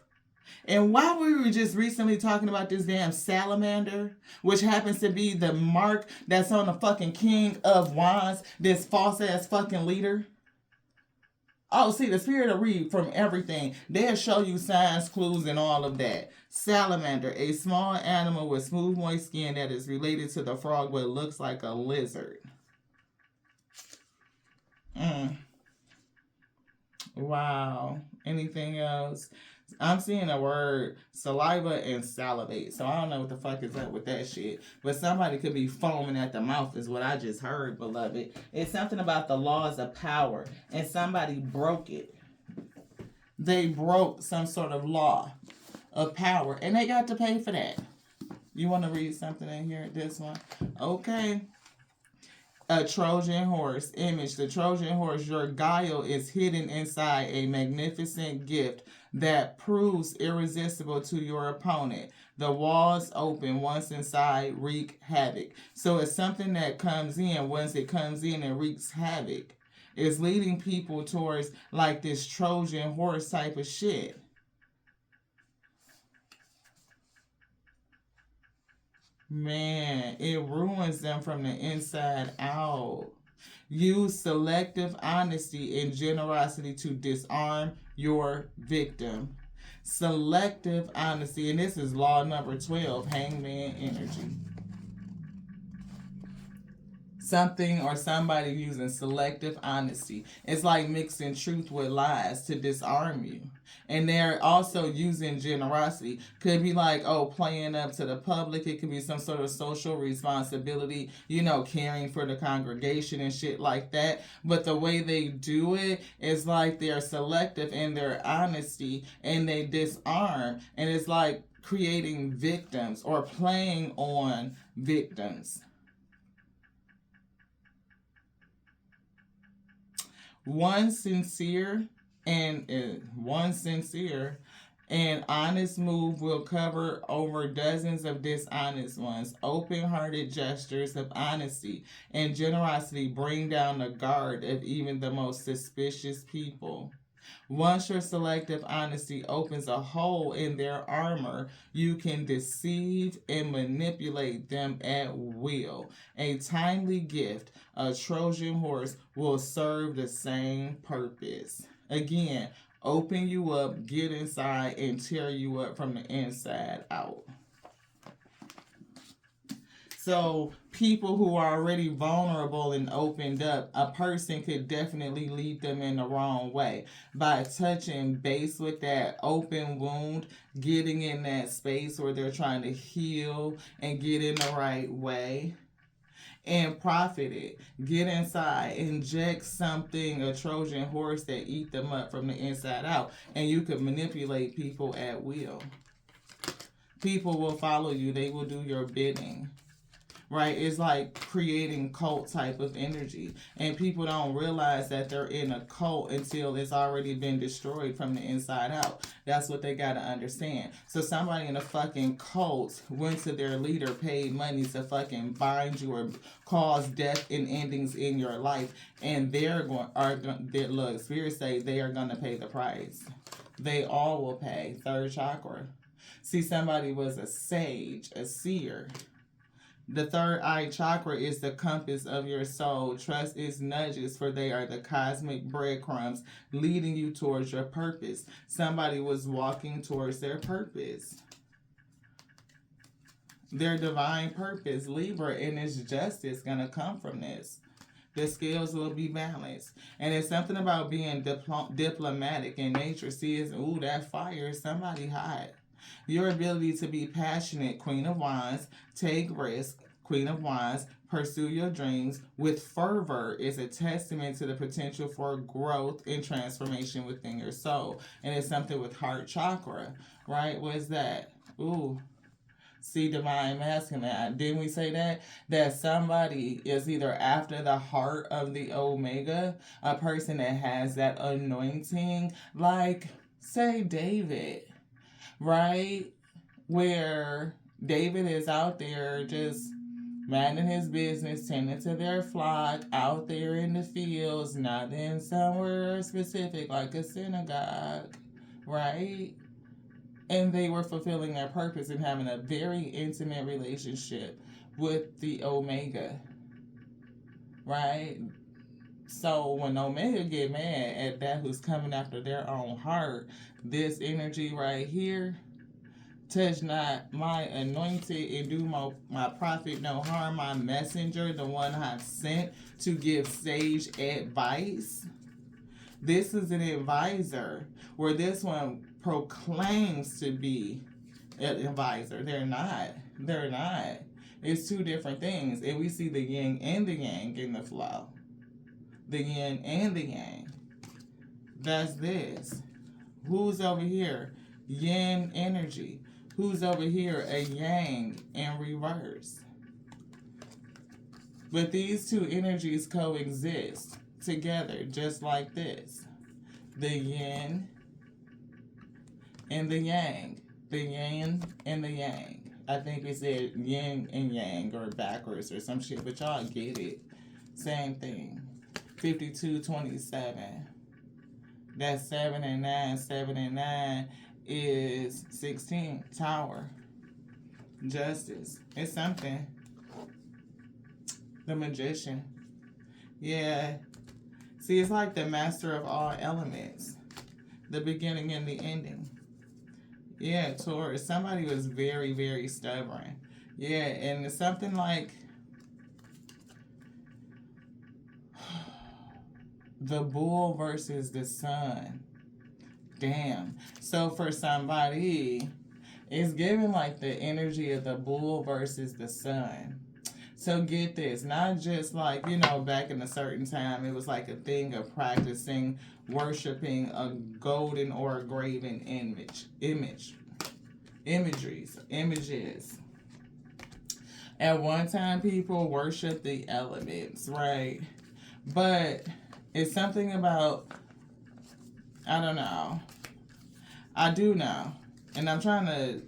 And while we were just recently talking about this damn salamander, which happens to be the mark that's on the fucking King of Wands, this false ass fucking leader. Oh, see, the Spirit will read from everything. They'll show you signs, clues, and all of that. Salamander, a small animal with smooth, moist skin that is related to the frog but looks like a lizard. Wow. Anything else? I'm seeing the word saliva and salivate. So I don't know what the fuck is up with that shit. But somebody could be foaming at the mouth is what I just heard, beloved. It's something about the laws of power. And somebody broke it. They broke some sort of law of power. And they got to pay for that. You want to read something in here? This one? Okay. A Trojan horse image. The Trojan horse, your guile is hidden inside a magnificent gift that proves irresistible to your opponent. The walls open once inside, wreak havoc. So it's something that comes in. Once it comes in and wreaks havoc, it's leading people towards like this Trojan horse type of shit. Man, it ruins them from the inside out. Use selective honesty and generosity to disarm your victim. Selective honesty, and this is law number 12, hangman energy. Something or somebody using selective honesty. It's like mixing truth with lies to disarm you. And they're also using generosity. Could be like, oh, playing up to the public. It could be some sort of social responsibility, you know, caring for the congregation and shit like that. But the way they do it is like they're selective in their honesty and they disarm. And it's like creating victims or playing on victims. One sincere and honest move will cover over dozens of dishonest ones. Open-hearted gestures of honesty and generosity bring down the guard of even the most suspicious people. Once your selective honesty opens a hole in their armor, you can deceive and manipulate them at will. A timely gift, a Trojan horse, will serve the same purpose. Again, open you up, get inside, and tear you up from the inside out. So people who are already vulnerable and opened up, a person could definitely lead them in the wrong way by touching base with that open wound, getting in that space where they're trying to heal and get in the right way. And profit it. Get inside. Inject something, a Trojan horse that eat them up from the inside out. And you could manipulate people at will. People will follow you. They will do your bidding. Right? It's like creating cult type of energy. And people don't realize that they're in a cult until it's already been destroyed from the inside out. That's what they gotta understand. So somebody in a fucking cult went to their leader, paid money to fucking bind you or cause death and endings in your life. And look, spirits say they are gonna pay the price. They all will pay. Third chakra. See, somebody was a sage, a seer. The third eye chakra is the compass of your soul. Trust its nudges, for they are the cosmic breadcrumbs leading you towards your purpose. Somebody was walking towards their purpose. Their divine purpose, Libra, and its justice going to come from this. The scales will be balanced. And it's something about being diplomatic in nature. See, ooh, that fire is somebody hot. Your ability to be passionate, Queen of Wands, take risks, Queen of Wands, pursue your dreams with fervor is a testament to the potential for growth and transformation within your soul. And it's something with heart chakra, right? What is that? Ooh. See, divine masculine. Didn't we say that? That somebody is either after the heart of the Omega, a person that has that anointing, like, say, David. Right? Where David is out there just minding his business, tending to their flock, out there in the fields, not in somewhere specific like a synagogue, right? And they were fulfilling their purpose and having a very intimate relationship with the Omega, right? So when Omega get mad at that who's coming after their own heart, this energy right here, touch not my anointed and do my prophet no harm, my messenger, the one I've sent to give sage advice. This is an advisor, where this one proclaims to be an advisor. They're not. They're not. It's two different things. And we see the yin and the yang in the flow. The yin and the yang. That's this. Who's over here? Yin energy. Who's over here? A yang in reverse. But these two energies coexist together just like this. The yin and the yang. The yin and the yang. I think it said yin and yang or backwards or some shit, but y'all get it. Same thing. 5227. That's 7 and 9. 7 and 9 is 16. Tower. Justice. It's something. The Magician. Yeah. See, it's like the master of all elements. The beginning and the ending. Yeah, Taurus. Somebody was very, very stubborn. Yeah, and it's something like the bull versus the sun. Damn. So for somebody, it's giving like the energy of the bull versus the sun. So get this, not just like, back in a certain time, it was like a thing of practicing, worshiping a golden or a graven images. At one time, people worshiped the elements, right? But it's something about, I don't know. I do know. And I'm trying to,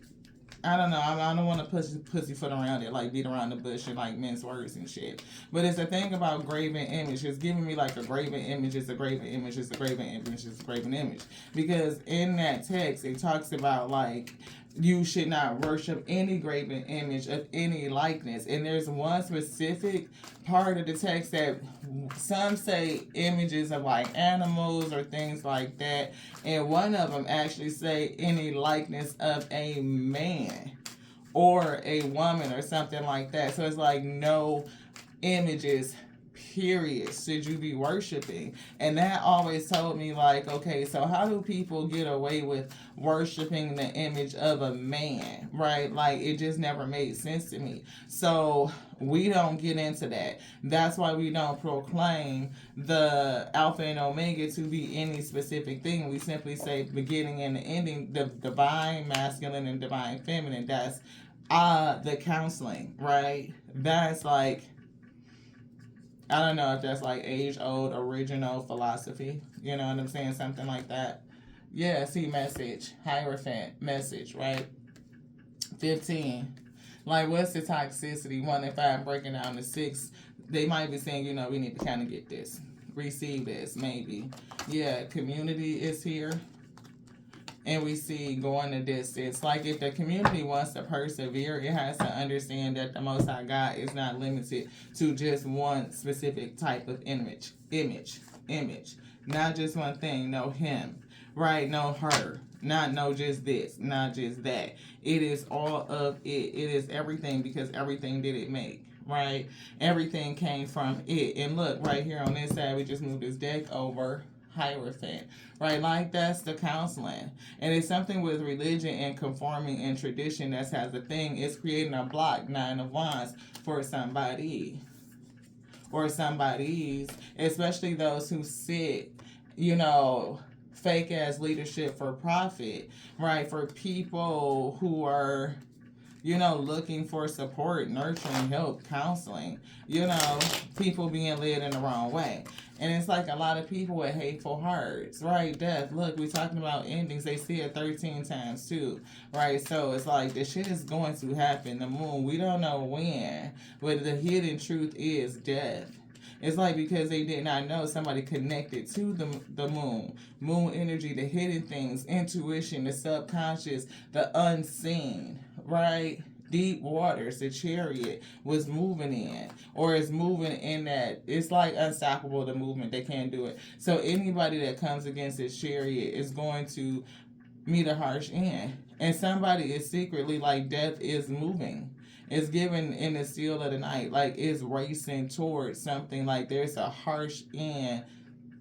I don't know. I don't want to pussyfoot around it, like beat around the bush and like mince words and shit. But it's a thing about graven image. It's giving me like a graven image is a graven image is a graven image is a graven image. Because in that text, it talks about like you should not worship any graven image of any likeness. And there's one specific part of the text that some say images of like animals or things like that. And one of them actually say any likeness of a man or a woman or something like that. So it's like no images, period, should you be worshiping? And that always told me, like, okay, so how do people get away with worshiping the image of a man, right? Like, it just never made sense to me. So we don't get into that. That's why we don't proclaim the Alpha and Omega to be any specific thing. We simply say beginning and the ending, the divine masculine and divine feminine. That's the counseling, right? That's like, I don't know if that's like age old original philosophy. You know what I'm saying? Something like that. Yeah, see, message. Hierophant, message, right? 15. Like, what's the toxicity? 1 and 5 breaking down to 6. They might be saying, we need to kind of get this. Receive this, maybe. Yeah, community is here. And we see going the distance. Like, if the community wants to persevere, it has to understand that the Most High God is not limited to just one specific type of image. Not just one thing. No him, right? No her. Not no just this, not just that. It is all of it. It is everything, because everything did it make, right? Everything came from it. And look, right here on this side, we just moved this deck over. Hierophant, right? Like, that's the counseling. And it's something with religion and conforming and tradition that has a thing. It's creating a block, 9 of Wands, for somebody or somebody's, especially those who sit, fake ass leadership for profit, right? For people who are, looking for support, nurturing, help, counseling, people being led in the wrong way. And it's like a lot of people with hateful hearts, right? Death. Look, we're talking about endings. They see it 13 times too, right? So it's like the shit is going to happen. The moon, we don't know when, but the hidden truth is death. It's like because they did not know, somebody connected to the moon energy, the hidden things, intuition, the subconscious, the unseen, right? Deep waters, the chariot was moving in, or is moving in that. It's like unstoppable, the movement. They can't do it. So anybody that comes against this chariot is going to meet a harsh end. And somebody is secretly, like, death is moving. It's given in the seal of the night, like it's racing towards something, like there's a harsh end.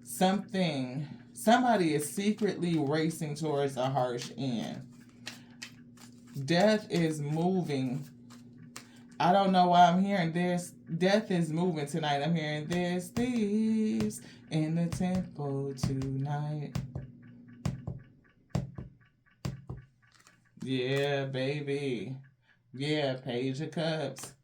Somebody is secretly racing towards a harsh end. Death is moving. I don't know why I'm hearing this. Death is moving tonight. I'm hearing there's thieves in the temple tonight. Yeah, baby. Yeah, Page of Cups.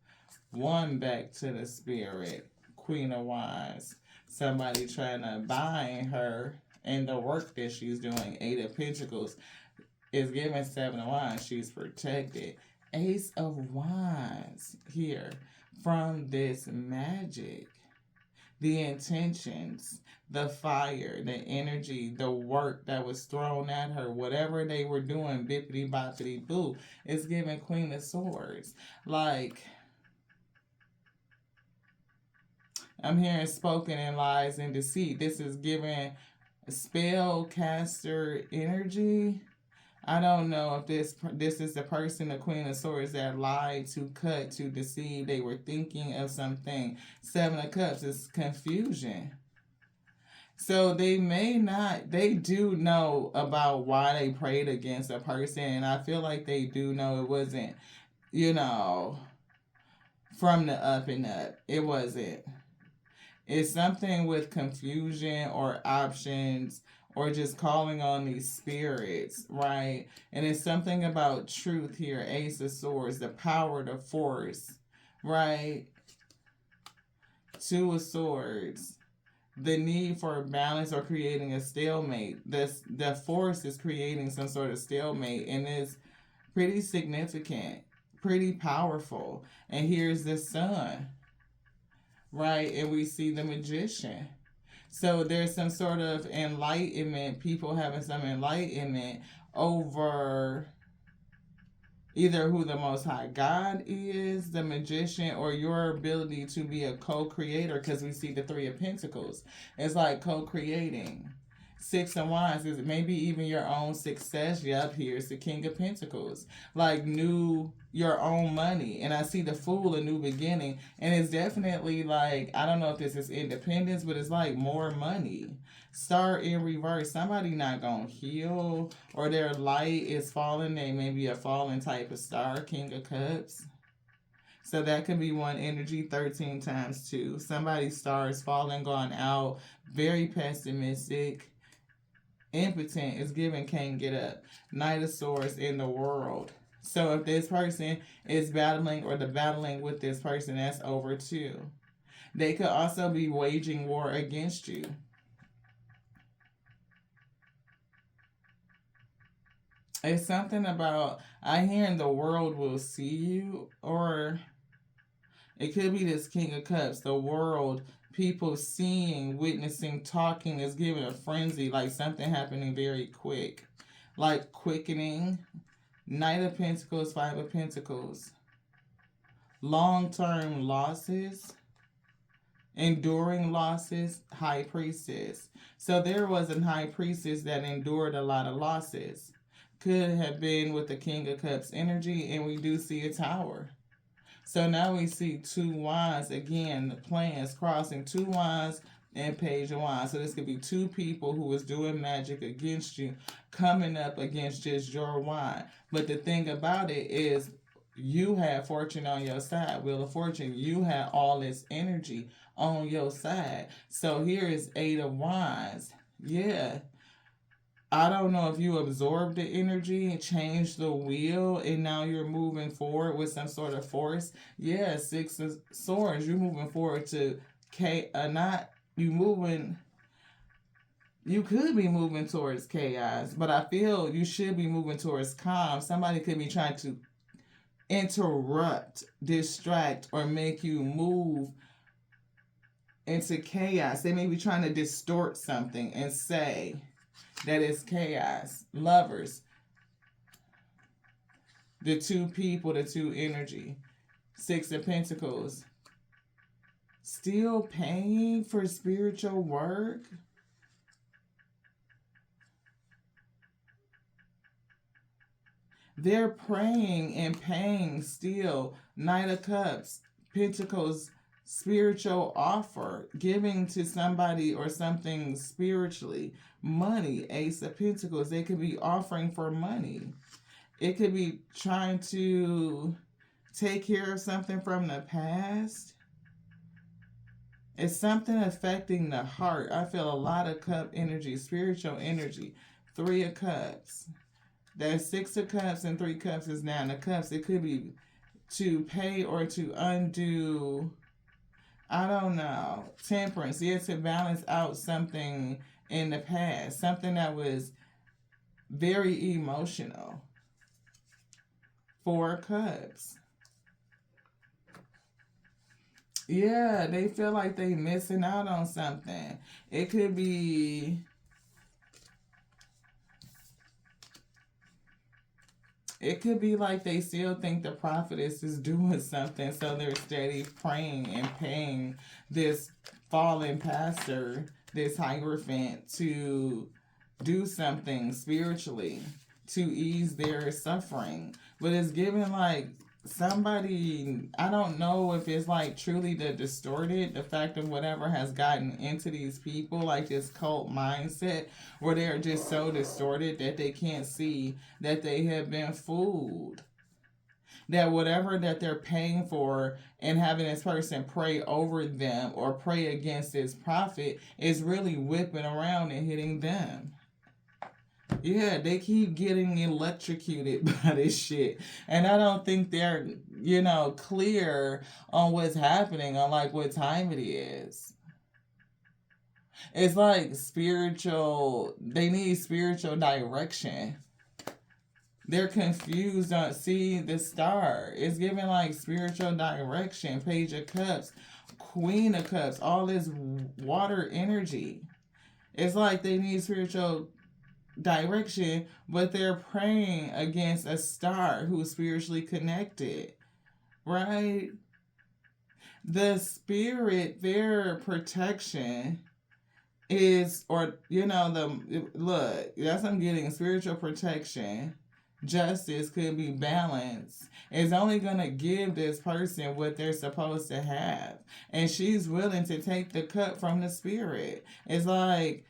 1 back to the spirit. Queen of Wands. Somebody trying to bind her and the work that she's doing. 8 of Pentacles is giving 7 of Wands. She's protected. Ace of Wands here from this magic. The intentions, the fire, the energy, the work that was thrown at her, whatever they were doing, bippity boppity boo, is giving Queen of Swords. Like, I'm hearing spoken in lies and deceit. This is giving spellcaster energy. I don't know if this is the person, the Queen of Swords, that lied, to cut, to deceive. They were thinking of something. 7 of Cups is confusion. So they do know about why they prayed against a person. And I feel like they do know it wasn't, from the up and up. It wasn't. It's something with confusion or options, or just calling on these spirits, right? And it's something about truth here. Ace of Swords, the power, the force, right? 2 of Swords, the need for balance or creating a stalemate. The force is creating some sort of stalemate, and it's pretty significant, pretty powerful. And here's the Sun, right? And we see the Magician. So there's some sort of enlightenment, people having some enlightenment over either who the Most High God is, the Magician, or your ability to be a co-creator, because we see the 3 of Pentacles. It's like co-creating. Six of Wands is maybe even your own success. Yep, here's the King of Pentacles. Like new your own money. And I see the Fool, a new beginning. And it's definitely like, I don't know if this is independence, but it's like more money. Star in reverse. Somebody not gonna heal, or their light is falling. They may be a fallen type of star. King of Cups. So that could be one energy. 13 times 2. Somebody's star is falling, gone out. Very pessimistic. Impotent is given, can't get up. Knight of Swords in the World. So if this person is battling, or the battling with this person, that's over too. They could also be waging war against you. It's something about, I hear in the world will see you, or it could be this King of Cups, the world, people seeing, witnessing, talking is giving a frenzy, like something happening very quick. Like quickening. Knight of Pentacles, Five of Pentacles. Long-term losses. Enduring losses. High Priestess. So there was a High Priestess that endured a lot of losses. Could have been with the King of Cups energy, and we do see a Tower. So now we see 2 Wands. Again, the plans crossing 2 Wands and Page of Wands. So this could be 2 people who was doing magic against you, coming up against just your wand. But the thing about it is, you have fortune on your side. Wheel of Fortune. You have all this energy on your side. So here is 8 of Wands. Yeah. I don't know if you absorbed the energy and changed the wheel, and now you're moving forward with some sort of force. Yeah, 6 of Swords. You're moving forward to you could be moving towards chaos, but I feel you should be moving towards calm. Somebody could be trying to interrupt, distract, or make you move into chaos. They may be trying to distort something and say that is chaos. Lovers. The 2 people, the 2 energy. 6 of Pentacles. Still paying for spiritual work. They're praying and paying still. Knight of Cups. Pentacles. Spiritual offer, giving to somebody or something spiritually. Money, Ace of Pentacles. They could be offering for money. It could be trying to take care of something from the past. It's something affecting the heart. I feel a lot of cup energy, spiritual energy. 3 of Cups. There's 6 of Cups and 3 Cups is 9 of Cups. It could be to pay or to undo, I don't know. Temperance. Yeah, to balance out something in the past. Something that was very emotional. 4 Cups. Yeah, they feel like they missing out on something. It could be like they still think the prophetess is doing something, so they're steady praying and paying this fallen pastor, this hierophant, to do something spiritually to ease their suffering. But it's given like somebody, I don't know if it's like truly the distorted, the fact of whatever has gotten into these people, like this cult mindset where they're just so distorted that they can't see that they have been fooled. That whatever that they're paying for and having this person pray over them or pray against this prophet is really whipping around and hitting them. Yeah, they keep getting electrocuted by this shit. And I don't think they're, clear on what's happening, on like what time it is. It's like they need spiritual direction. They're confused on, see the star. It's giving like spiritual direction. Page of Cups, Queen of Cups, all this water energy. It's like they need spiritual direction, but they're praying against a star who's spiritually connected, right? The spirit, their protection is, or look, that's I'm getting spiritual protection, justice could be balanced, is only gonna give this person what they're supposed to have, and she's willing to take the cut from the spirit. It's like,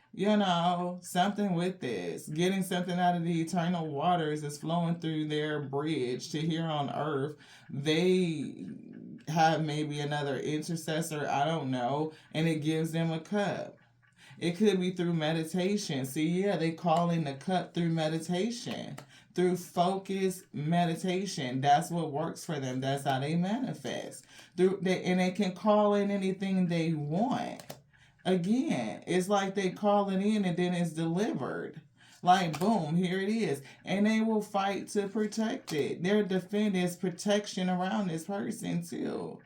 something with this, getting something out of the eternal waters is flowing through their bridge to here on earth. They have maybe another intercessor, I don't know, and it gives them a cup. It could be through meditation. See, yeah, they call in the cup through meditation, through focused meditation. That's what works for them. That's how they manifest. And they can call in anything they want. Again, it's like they call it in and then it's delivered. Like, boom, here it is. And they will fight to protect it. Their defense is protection around this person, too.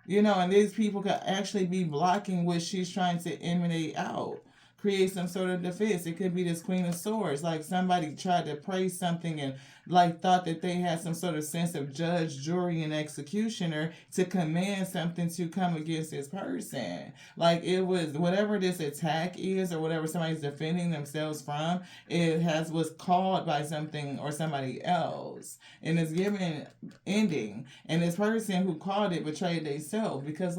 And these people could actually be blocking what she's trying to emanate out. Create some sort of defense. It could be this Queen of Swords. Like somebody tried to praise something and thought that they had some sort of sense of judge, jury, and executioner to command something to come against this person. Like it was whatever this attack is or whatever somebody's defending themselves from, was called by something or somebody else. And it's given ending. And this person who called it betrayed themselves, because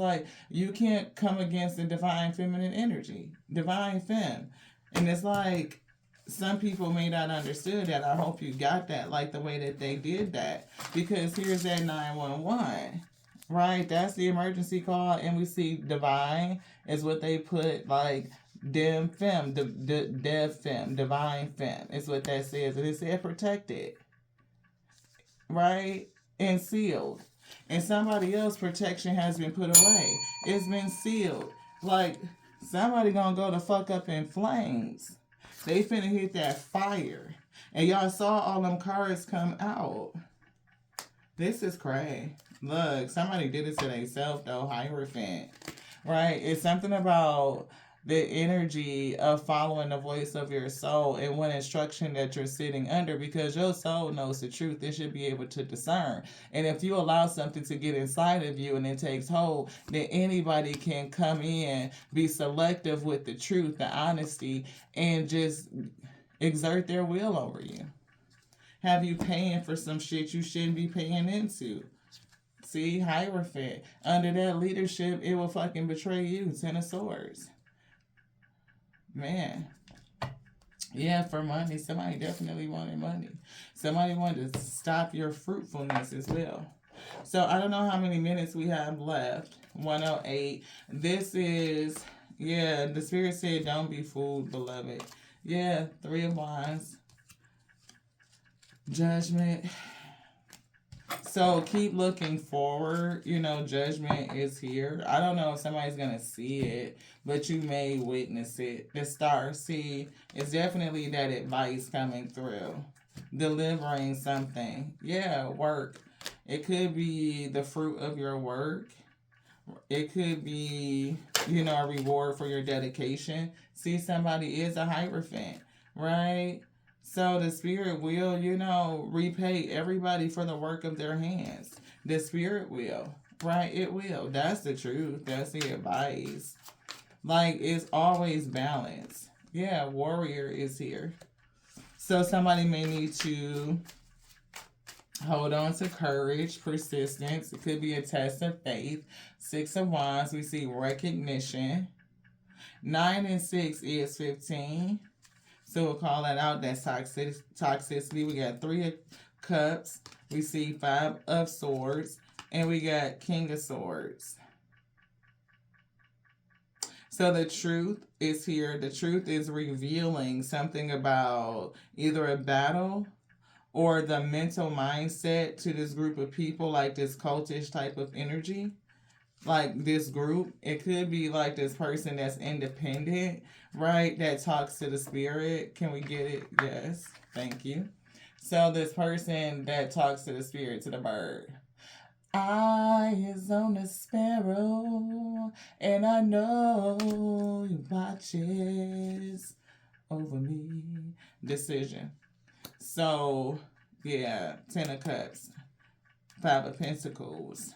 you can't come against the divine feminine energy. Divine femme. And it's like some people may not understood that. I hope you got that, the way that they did that. Because here's that 911. Right? That's the emergency call. And we see divine is what they put dem femme, dev femme, divine femme. Is what that says. And it said protected. Right? And sealed. And somebody else's protection has been put away. It's been sealed. Somebody gonna go the fuck up in flames. They finna hit that fire. And y'all saw all them cards come out. This is crazy. Look, somebody did it to themselves though, Hierophant. Right? It's something about the energy of following the voice of your soul and what instruction that you're sitting under, because your soul knows the truth. It should be able to discern. And if you allow something to get inside of you and it takes hold, then anybody can come in, be selective with the truth, the honesty, and just exert their will over you. Have you paying for some shit you shouldn't be paying into. See, Hierophant. Under that leadership, it will fucking betray you. 10 of Swords. Man. Yeah, for money. Somebody definitely wanted money. Somebody wanted to stop your fruitfulness as well. So I don't know how many minutes we have left. 108. This is, the Spirit said, don't be fooled, beloved. Yeah, 3 of Wands. Judgment. So keep looking forward. Judgment is here. I don't know if somebody's going to see it, but you may witness it. The Star, see, it's definitely that advice coming through. Delivering something. Yeah, work. It could be the fruit of your work. It could be, a reward for your dedication. See, somebody is a Hierophant, right? So the Spirit will, repay everybody for the work of their hands. The Spirit will, right? It will. That's the truth. That's the advice. It's always balance. Yeah, Warrior is here. So somebody may need to hold on to courage, persistence. It could be a test of faith. 6 of Wands, we see recognition. 9 and 6 is 15. So we'll call that out. That's toxicity. We got 3 of Cups. We see 5 of Swords. And we got King of Swords. So the truth is here. The truth is revealing something about either a battle or the mental mindset to this group of people, this cultish type of energy. This group, it could be this person that's independent, right? That talks to the Spirit. Can we get it? Yes. Thank you. So this person that talks to the Spirit, to the bird. Eyes on the sparrow, and I know he watches over me. Decision. So, 10 of Cups. 5 of Pentacles.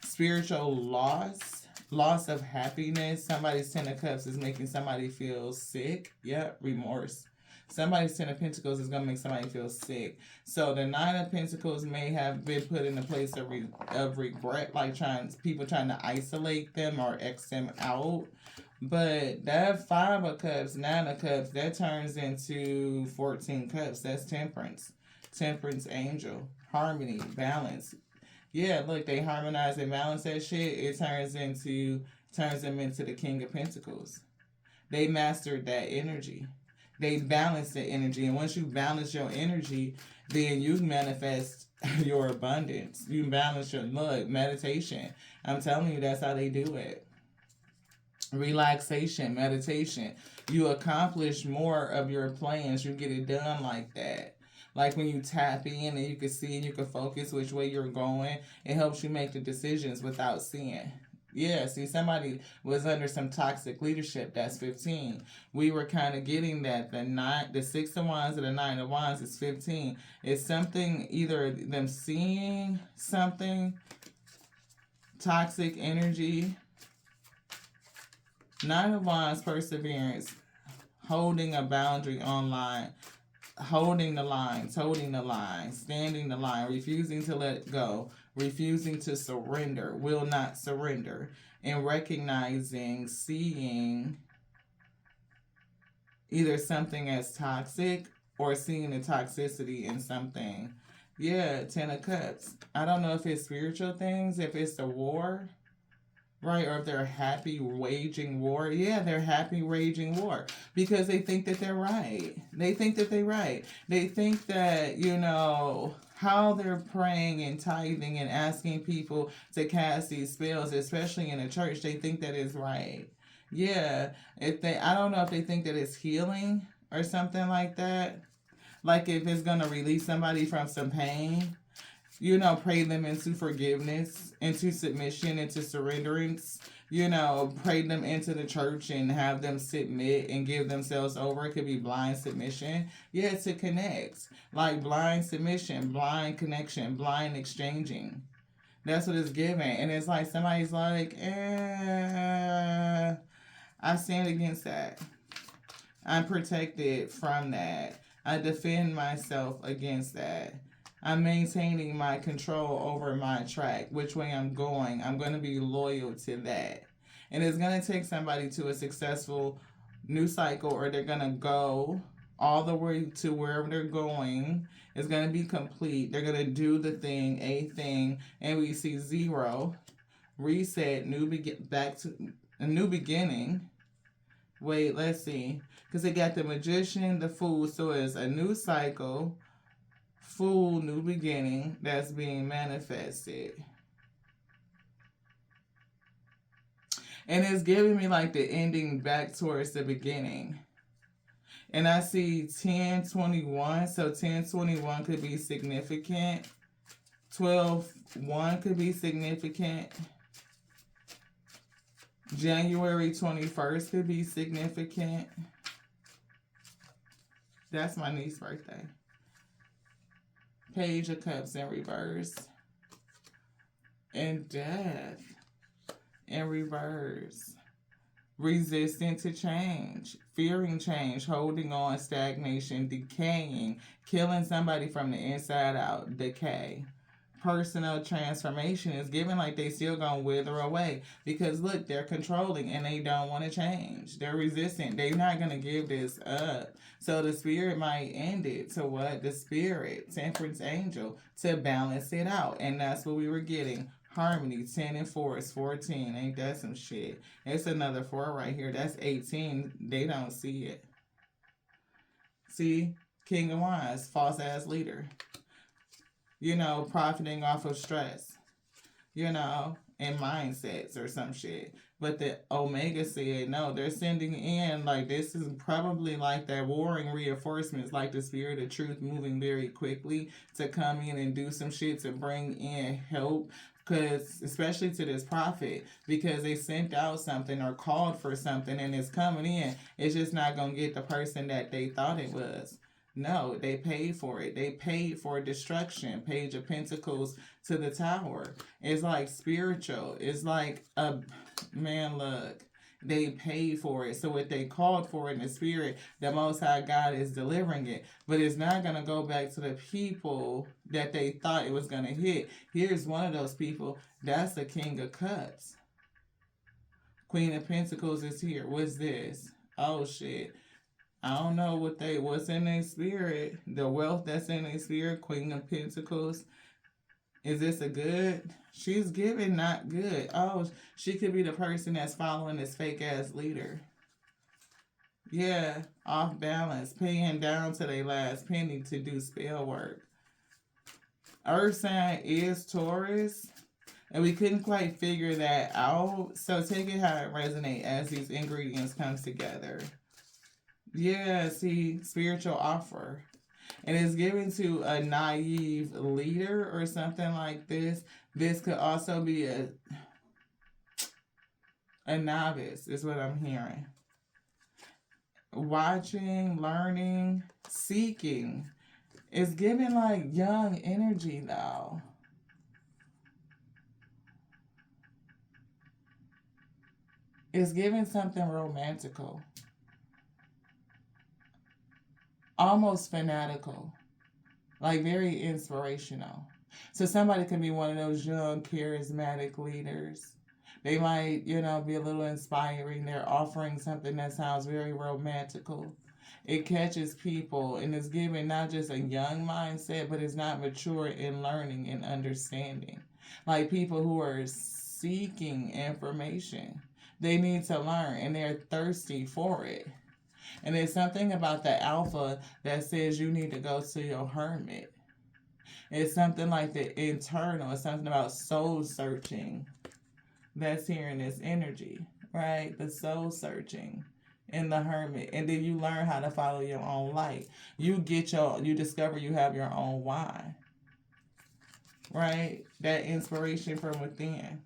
Spiritual loss Loss of happiness. Somebody's Ten of Cups is making somebody feel sick. Yep, remorse. Somebody's Ten of Pentacles is going to make somebody feel sick. So the Nine of Pentacles may have been put in a place of regret, like people trying to isolate them or X them out. But that Five of Cups, Nine of Cups, that turns into 14 Cups. That's Temperance. Temperance angel. Harmony. Balance. Yeah, look, they harmonize and balance that shit. It turns them into the King of Pentacles. They mastered that energy. They balance the energy. And once you balance your energy, then you manifest your abundance. You balance your meditation. I'm telling you, that's how they do it. Relaxation, meditation. You accomplish more of your plans. You get it done like that. Like when you tap in and you can see and you can focus which way you're going, it helps you make the decisions without seeing. Yeah, see, somebody was under some toxic leadership. That's 15. We were kind of getting that. The 6 of Wands and the 9 of Wands is 15. It's something, either them seeing something, toxic energy. 9 of Wands, perseverance, holding a boundary online, holding the line, standing the line, refusing to let go, refusing to surrender, will not surrender, and recognizing, seeing either something as toxic or seeing the toxicity in something. Yeah, 10 of Cups. I don't know if it's spiritual things, if it's the war, right? Or if they're happy waging war. Yeah, they're happy waging war because they think that they're right. They think that they're right. They think that, how they're praying and tithing and asking people to cast these spells, especially in a church, they think that is right. Yeah, I don't know if they think that it's healing or something like that. Like if it's going to release somebody from some pain. Pray them into forgiveness, into submission, into surrenderance. Pray them into the church and have them submit and give themselves over. It could be blind submission. Yeah, to connect. Like blind submission, blind connection, blind exchanging. That's what it's giving. And it's like somebody's like, I stand against that. I'm protected from that. I defend myself against that. I'm maintaining my control over my track, which way I'm going. I'm going to be loyal to that. And it's going to take somebody to a successful new cycle, or they're going to go all the way to wherever they're going. It's going to be complete. They're going to do the thing, a thing, and we see 0, reset, back to a new beginning. Wait, let's see. Because they got the Magician, the Fool, so it's a new cycle, Fool, new beginning that's being manifested. And it's giving me like the ending back towards the beginning. And I see 1021, so 1021 could be significant. 12/1 could be significant. January 21st could be significant. That's my niece's birthday. Page of Cups in reverse. And Death in reverse. Resistant to change. Fearing change. Holding on. Stagnation. Decaying. Killing somebody from the inside out. Decay. Personal transformation is given like they still gonna wither away. Because look, they're controlling and they don't want to change. They're resistant. They're not gonna give this up. So the spirit might end it to what? The spirit, temperance angel, to balance it out. And that's what we were getting. Harmony, 10 and 4 is 14. Ain't that some shit? It's another 4 right here. That's 18. They don't see it. See? King of Wands, false ass leader. Profiting off of stress, and mindsets or some shit. But the Omega said, no, they're sending in, like, this is probably like that warring reinforcements, like the spirit of truth moving very quickly to come in and do some shit to bring in help. Because, especially to this prophet, because they sent out something or called for something and it's coming in, it's just not going to get the person that they thought it was. No, they paid for it. They paid for destruction. Page of Pentacles to the Tower. It's like spiritual. It's like Man, look, they paid for it. So what they called for in the spirit, the Most High God is delivering it. But it's not going to go back to the people that they thought it was going to hit. Here's one of those people. That's the King of Cups. Queen of Pentacles is here. What's this? Oh, shit. I don't know what's in their spirit. The wealth that's in their spirit. Queen of Pentacles. Is this a good? She's giving not good. Oh, she could be the person that's following this fake ass leader. Yeah, off balance, paying down to their last penny to do spell work. Earth sign is Taurus, and we couldn't quite figure that out. So take it how it resonates as these ingredients comes together. Yeah, see, spiritual offer. And it's given to a naive leader or something like this. This could also be a novice, is what I'm hearing. Watching, learning, seeking. It's giving like young energy though. It's giving something romantical. Almost fanatical. Like very inspirational. So somebody can be one of those young, charismatic leaders. They might, be a little inspiring. They're offering something that sounds very romantical. It catches people and it's giving not just a young mindset, but it's not mature in learning and understanding. Like people who are seeking information. They need to learn and they're thirsty for it. And there's something about the alpha that says you need to go to your hermit. It's something like the internal. It's something about soul searching that's here in this energy, right? The soul searching in the hermit. And then you learn how to follow your own light. You discover you have your own why, right? That inspiration from within.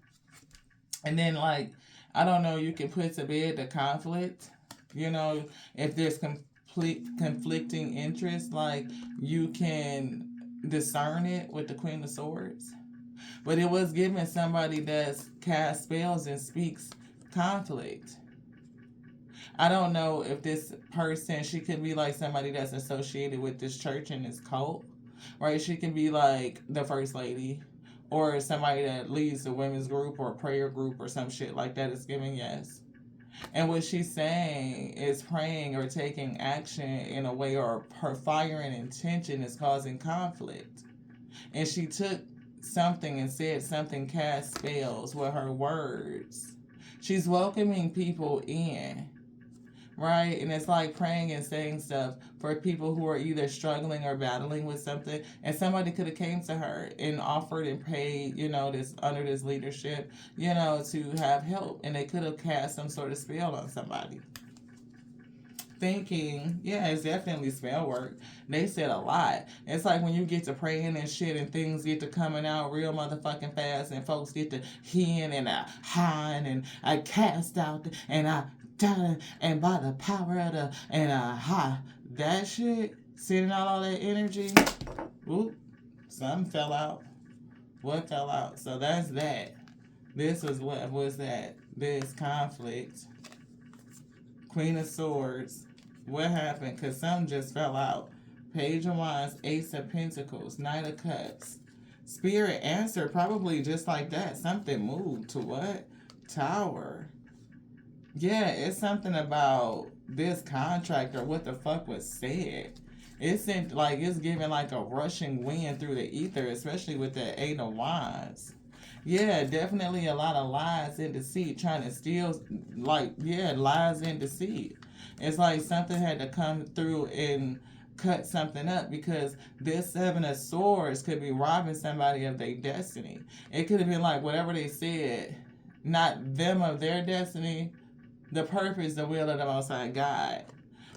And then I don't know, you can put to bed the conflict. If there's conflicting interests, you can discern it with the Queen of Swords. But it was given somebody that's cast spells and speaks conflict. I don't know if this person, she could be like somebody that's associated with this church and this cult, right? She can be like the first lady or somebody that leads a women's group or a prayer group or some shit like that is giving yes. And what she's saying is praying or taking action in a way, or her fire and intention is causing conflict. And she took something and said something, cast spells with her words. She's welcoming people in, right? And it's like praying and saying stuff for people who are either struggling or battling with something. And somebody could have came to her and offered and paid, this under this leadership, to have help. And they could have cast some sort of spell on somebody. Thinking, yeah, it's definitely spell work. They said a lot. It's like when you get to praying and shit and things get to coming out real motherfucking fast and folks get to heeing and hawing and I cast out and I done and by the power of the and that shit, sending out all that energy. Oop, something fell out. What fell out? So that's that. This was what was that? This conflict. Queen of Swords. What happened? Because something just fell out. Page of Wands, Ace of Pentacles, Knight of Cups. Spirit answered probably just like that. Something moved to what? Tower. Yeah, it's something about this contract or what the fuck was said. It's giving like a rushing wind through the ether, especially with the Eight of Wands. Yeah, definitely a lot of lies and deceit trying to steal, lies and deceit. It's like something had to come through and cut something up because this Seven of Swords could be robbing somebody of their destiny. It could have been like whatever they said, not them of their destiny, the purpose, the will of the Most High God.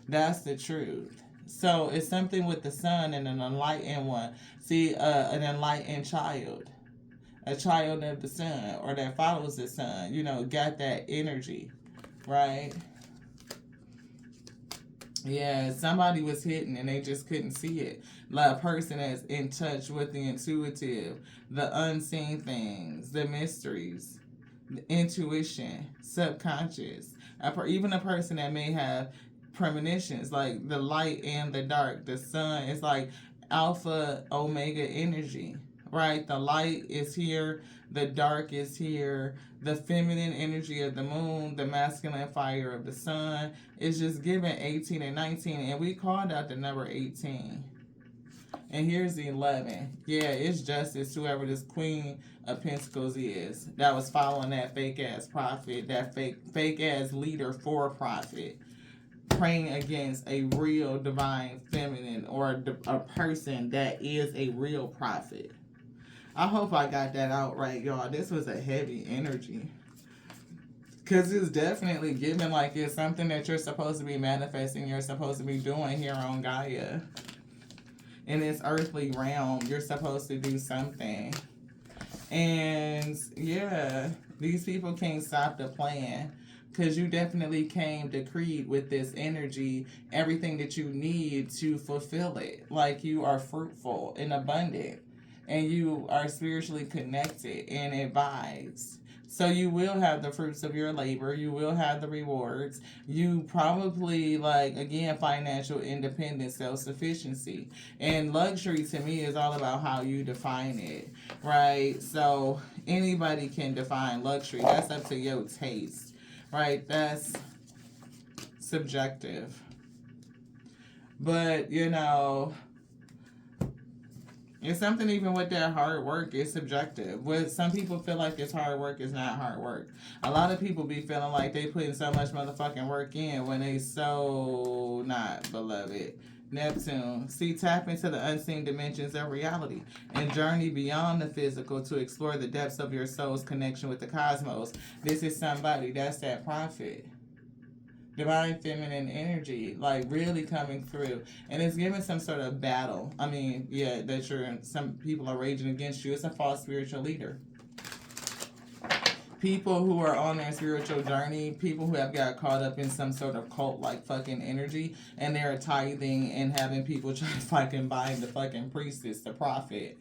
That's the truth. So it's something with the sun and an enlightened one. See, an enlightened child. A child of the sun or that follows the sun, got that energy, right? Yeah, somebody was hidden and they just couldn't see it. Like a person that's in touch with the intuitive, the unseen things, the mysteries. intuition, subconscious. Even a person that may have premonitions, like the light and the dark. The sun is like alpha, omega energy, right? The light is here, the dark is here. The feminine energy of the moon, the masculine fire of the sun is just given 18 and 19. And we called out the number 18. And here's the 11. Yeah, it's justice, whoever this Queen of Pentacles is. That was following that fake ass prophet, that fake ass leader for profit, praying against a real divine feminine or a person that is a real prophet. I hope I got that out right, y'all. This was a heavy energy. Because it's definitely given like it's something that you're supposed to be manifesting, you're supposed to be doing here on Gaia. In this earthly realm, you're supposed to do something. And yeah, these people can't stop the plan. Because you definitely came decreed with this energy, everything that you need to fulfill it. Like you are fruitful and abundant. And you are spiritually connected and it vibes. So you will have the fruits of your labor. You will have the rewards. You probably, like, again, financial independence, self-sufficiency. And luxury, to me, is all about how you define it, right? So anybody can define luxury. That's up to your taste, right? That's subjective. But, you know, it's something even with that hard work is subjective. With some people feel like it's hard work is not hard work. A lot of people be feeling like they putting so much motherfucking work in when they so not, beloved. Neptune. See, tap into the unseen dimensions of reality and journey beyond the physical to explore the depths of your soul's connection with the cosmos. This is somebody, that's that prophet. Divine feminine energy, like really coming through. And it's giving some sort of battle. I mean, yeah, that some people are raging against you. It's a false spiritual leader. People who are on their spiritual journey, people who have got caught up in some sort of cult like fucking energy, and they're tithing and having people try to fucking buy the fucking priestess, the prophet.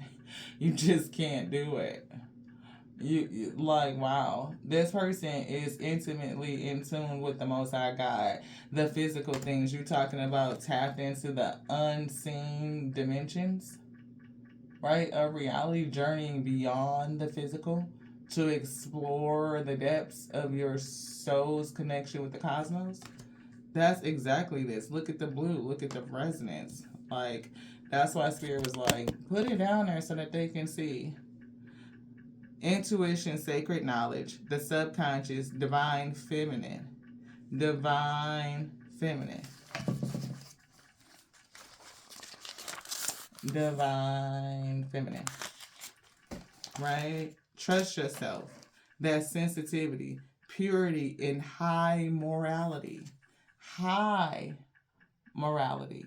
You just can't do it. You like, wow, this person is intimately in tune with the Most High God. The physical things you're talking about, tapped into the unseen dimensions, right, of reality, journeying beyond the physical to explore the depths of your soul's connection with the cosmos. That's exactly this. Look at the blue. Look at the resonance. Like, that's why Spirit was like, put it down there so that they can see. Intuition, sacred knowledge, the subconscious, divine feminine. Divine feminine. Divine feminine. Right? Trust yourself. That sensitivity, purity, and high morality. High morality.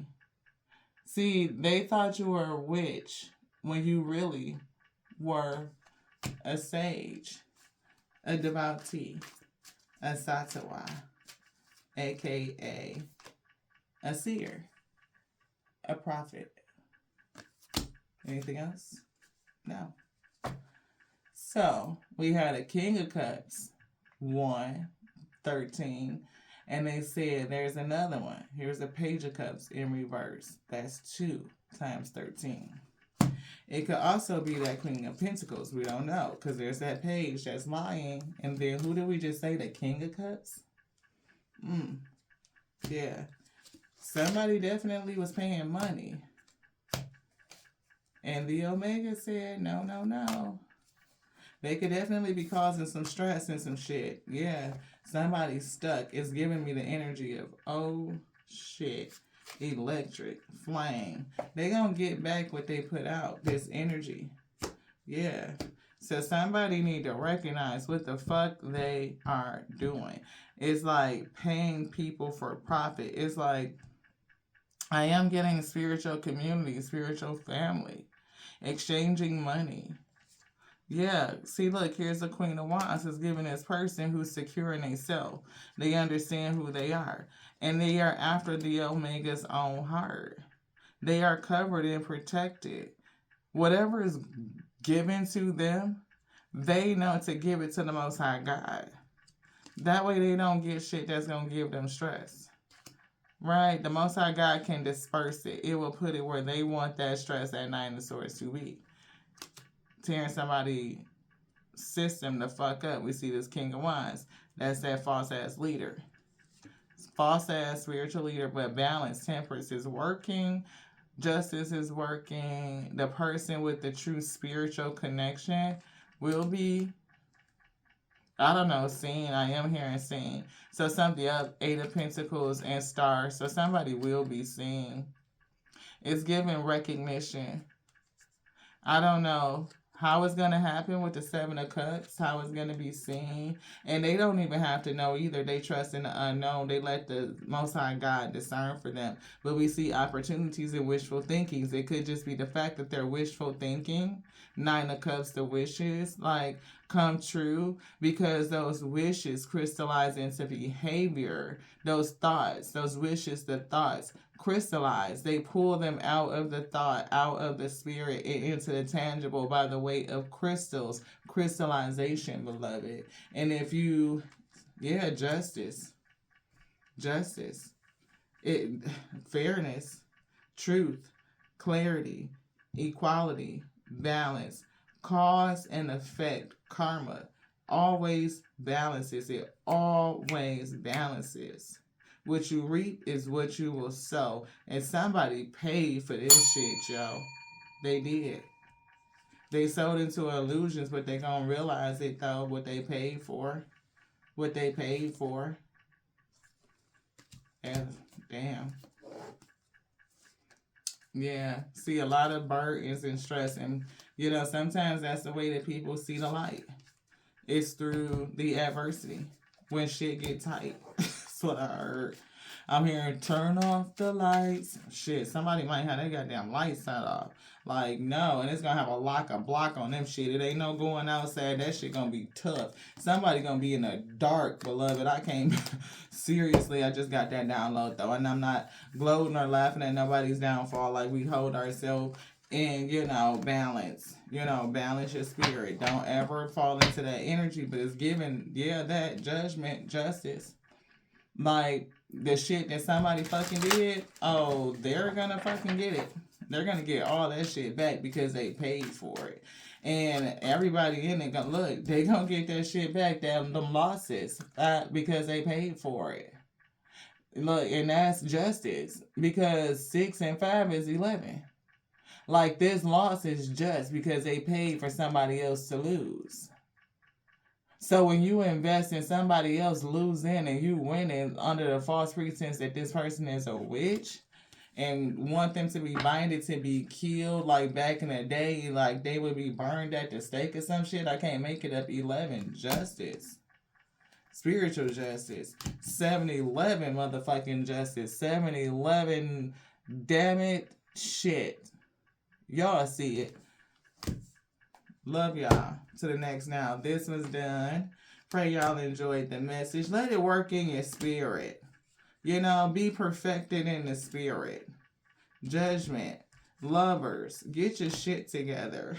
See, they thought you were a witch when you really were a sage, a devotee, a satawa, aka a seer, a prophet. Anything else? No. So we had a King of Cups, 1, 13, and they said there's another one. Here's a Page of Cups in reverse. That's 2 times 13. It could also be that Queen of Pentacles. We don't know, because there's that page that's lying. And then who did we just say? The King of Cups? Yeah. Somebody definitely was paying money. And the Omega said, no, no, no. They could definitely be causing some stress and some shit. Yeah. Somebody's stuck. It's giving me the energy of, oh, shit. Electric, flame. They gonna get back what they put out. This energy. Yeah. So somebody need to recognize what the fuck they are doing. It's like paying people for profit. It's like, I am getting spiritual community, spiritual family. Exchanging money. Yeah, see, look, here's the Queen of Wands is giving this person who's secure in themselves. They understand who they are. And they are after the Omega's own heart. They are covered and protected. Whatever is given to them, they know to give it to the Most High God. That way they don't get shit that's going to give them stress. Right? The Most High God can disperse it. It will put it where they want that stress at Nine of Swords to be. Tearing somebody's system the fuck up. We see this King of Wands. That's that false ass leader. False ass spiritual leader, but balance, temperance is working. Justice is working. The person with the true spiritual connection will be, I don't know, seen. I am hearing seen. So something up, Eight of Pentacles and Star. So somebody will be seen. It's giving recognition. I don't know how it's going to happen with the Seven of Cups, how it's going to be seen. And they don't even have to know either. They trust in the unknown. They let the Most High God discern for them. But we see opportunities in wishful thinkings. It could just be the fact that they're wishful thinking. Nine of Cups, the wishes, like, come true because those wishes crystallize into behavior. Those thoughts, those wishes, the thoughts crystallize. They pull them out of the thought, out of the spirit, into the tangible by the weight of crystals. Crystallization, beloved. And if you, justice. Justice. Fairness, truth, clarity, equality, balance, cause and effect, karma, always balances. It always balances. What you reap is what you will sow. And somebody paid for this shit, yo. They did. They sold into illusions, but they gonna realize it, though, what they paid for. What they paid for. And, damn. Yeah, see a lot of burdens and stress, and sometimes that's the way that people see the light. It's through the adversity when shit get tight. That's what I heard. I'm hearing turn off the lights. Shit, somebody might have their goddamn lights set off. Like, no, and it's gonna have a block on them shit. It ain't no going outside. That shit gonna be tough. Somebody gonna be in the dark, beloved. I can't, seriously, I just got that download though. And I'm not gloating or laughing at nobody's downfall. Like, we hold ourselves in, balance. Balance your spirit. Don't ever fall into that energy. But it's giving, that judgment, justice. Like, the shit that somebody fucking did, oh, they're gonna fucking get it. They're gonna get all that shit back because they paid for it. And everybody in it gonna look, they gonna get that shit back, them losses, because they paid for it. Look, and that's justice, because 6 and 5 is 11. Like, this loss is just because they paid for somebody else to lose. So when you invest in somebody else losing and you winning under the false pretense that this person is a witch and want them to be binded to be killed, like back in the day, like they would be burned at the stake or some shit, I can't make it up. 11, justice. Spiritual justice. 7-11 motherfucking justice. 7-11, damn it, shit. Y'all see it. Love y'all. To the next now. This one's done. Pray y'all enjoyed the message. Let it work in your spirit. Be perfected in the spirit. Judgment. Lovers. Get your shit together.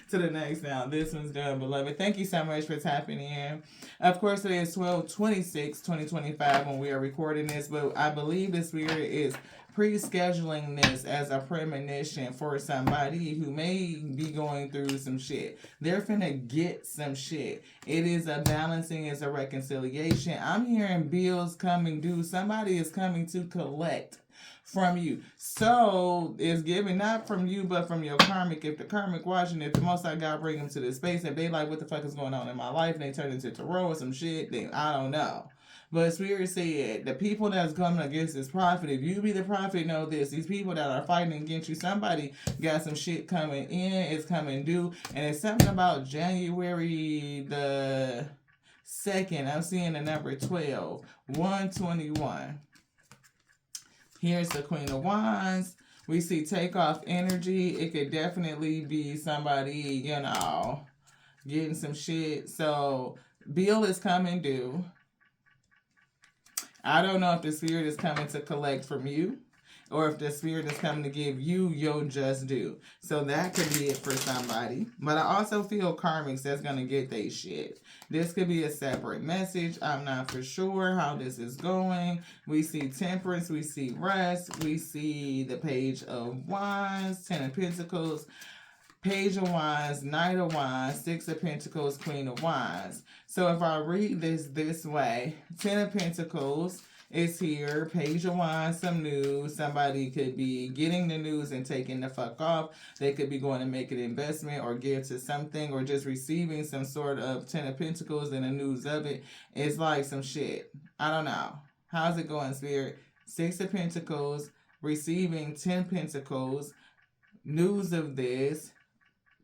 To the next now. This one's done, beloved. Thank you so much for tapping in. Of course, today is 12/26/2025 when we are recording this, but I believe the spirit is pre-scheduling this as a premonition for somebody who may be going through some shit. They're finna get some shit. It is a balancing, it's a reconciliation. I'm hearing bills coming due. Somebody is coming to collect from you. So it's given not from you, but from your karmic. If the karmic watching, if the Most High God bring them to this space, if they like, what the fuck is going on in my life, and they turn into tarot or some shit, then I don't know. But Spirit said, the people that's coming against this prophet, if you be the prophet, know this. These people that are fighting against you, somebody got some shit coming in, it's coming due. And it's something about January the 2nd. I'm seeing the number 12. 121. Here's the Queen of Wands. We see takeoff energy. It could definitely be somebody, getting some shit. So, bill is coming due. I don't know if the spirit is coming to collect from you or if the spirit is coming to give you your just due. So that could be it for somebody. But I also feel karmics that's going to get they shit. This could be a separate message. I'm not for sure how this is going. We see temperance, we see rest, we see the Page of Wands, Ten of Pentacles, Page of Wands, Knight of Wands, Six of Pentacles, Queen of Wands. So if I read this way, Ten of Pentacles is here, Page of Wands, some news. Somebody could be getting the news and taking the fuck off. They could be going to make an investment or give to something, or just receiving some sort of Ten of Pentacles and the news of it. It's like some shit. I don't know. How's it going, Spirit? Six of Pentacles, receiving 10 Pentacles, news of this,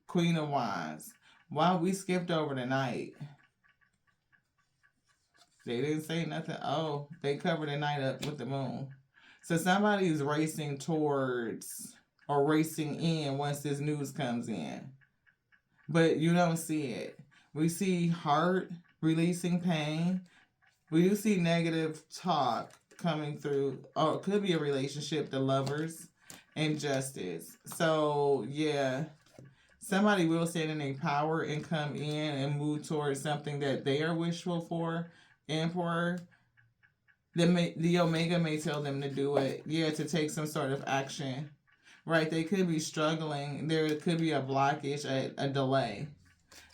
Queen of Wands. Wow, we skipped over the night. They didn't say nothing. Oh, they covered the night up with the moon. So somebody's racing towards or racing in once this news comes in. But you don't see it. We see heart releasing pain. We do see negative talk coming through. Oh, it could be a relationship, the lovers, and justice. So, yeah. Somebody will stand in their power and come in and move towards something that they are wishful for. Emperor. The Omega may tell them to do it. Yeah, to take some sort of action. Right, they could be struggling. There could be a blockage, a delay.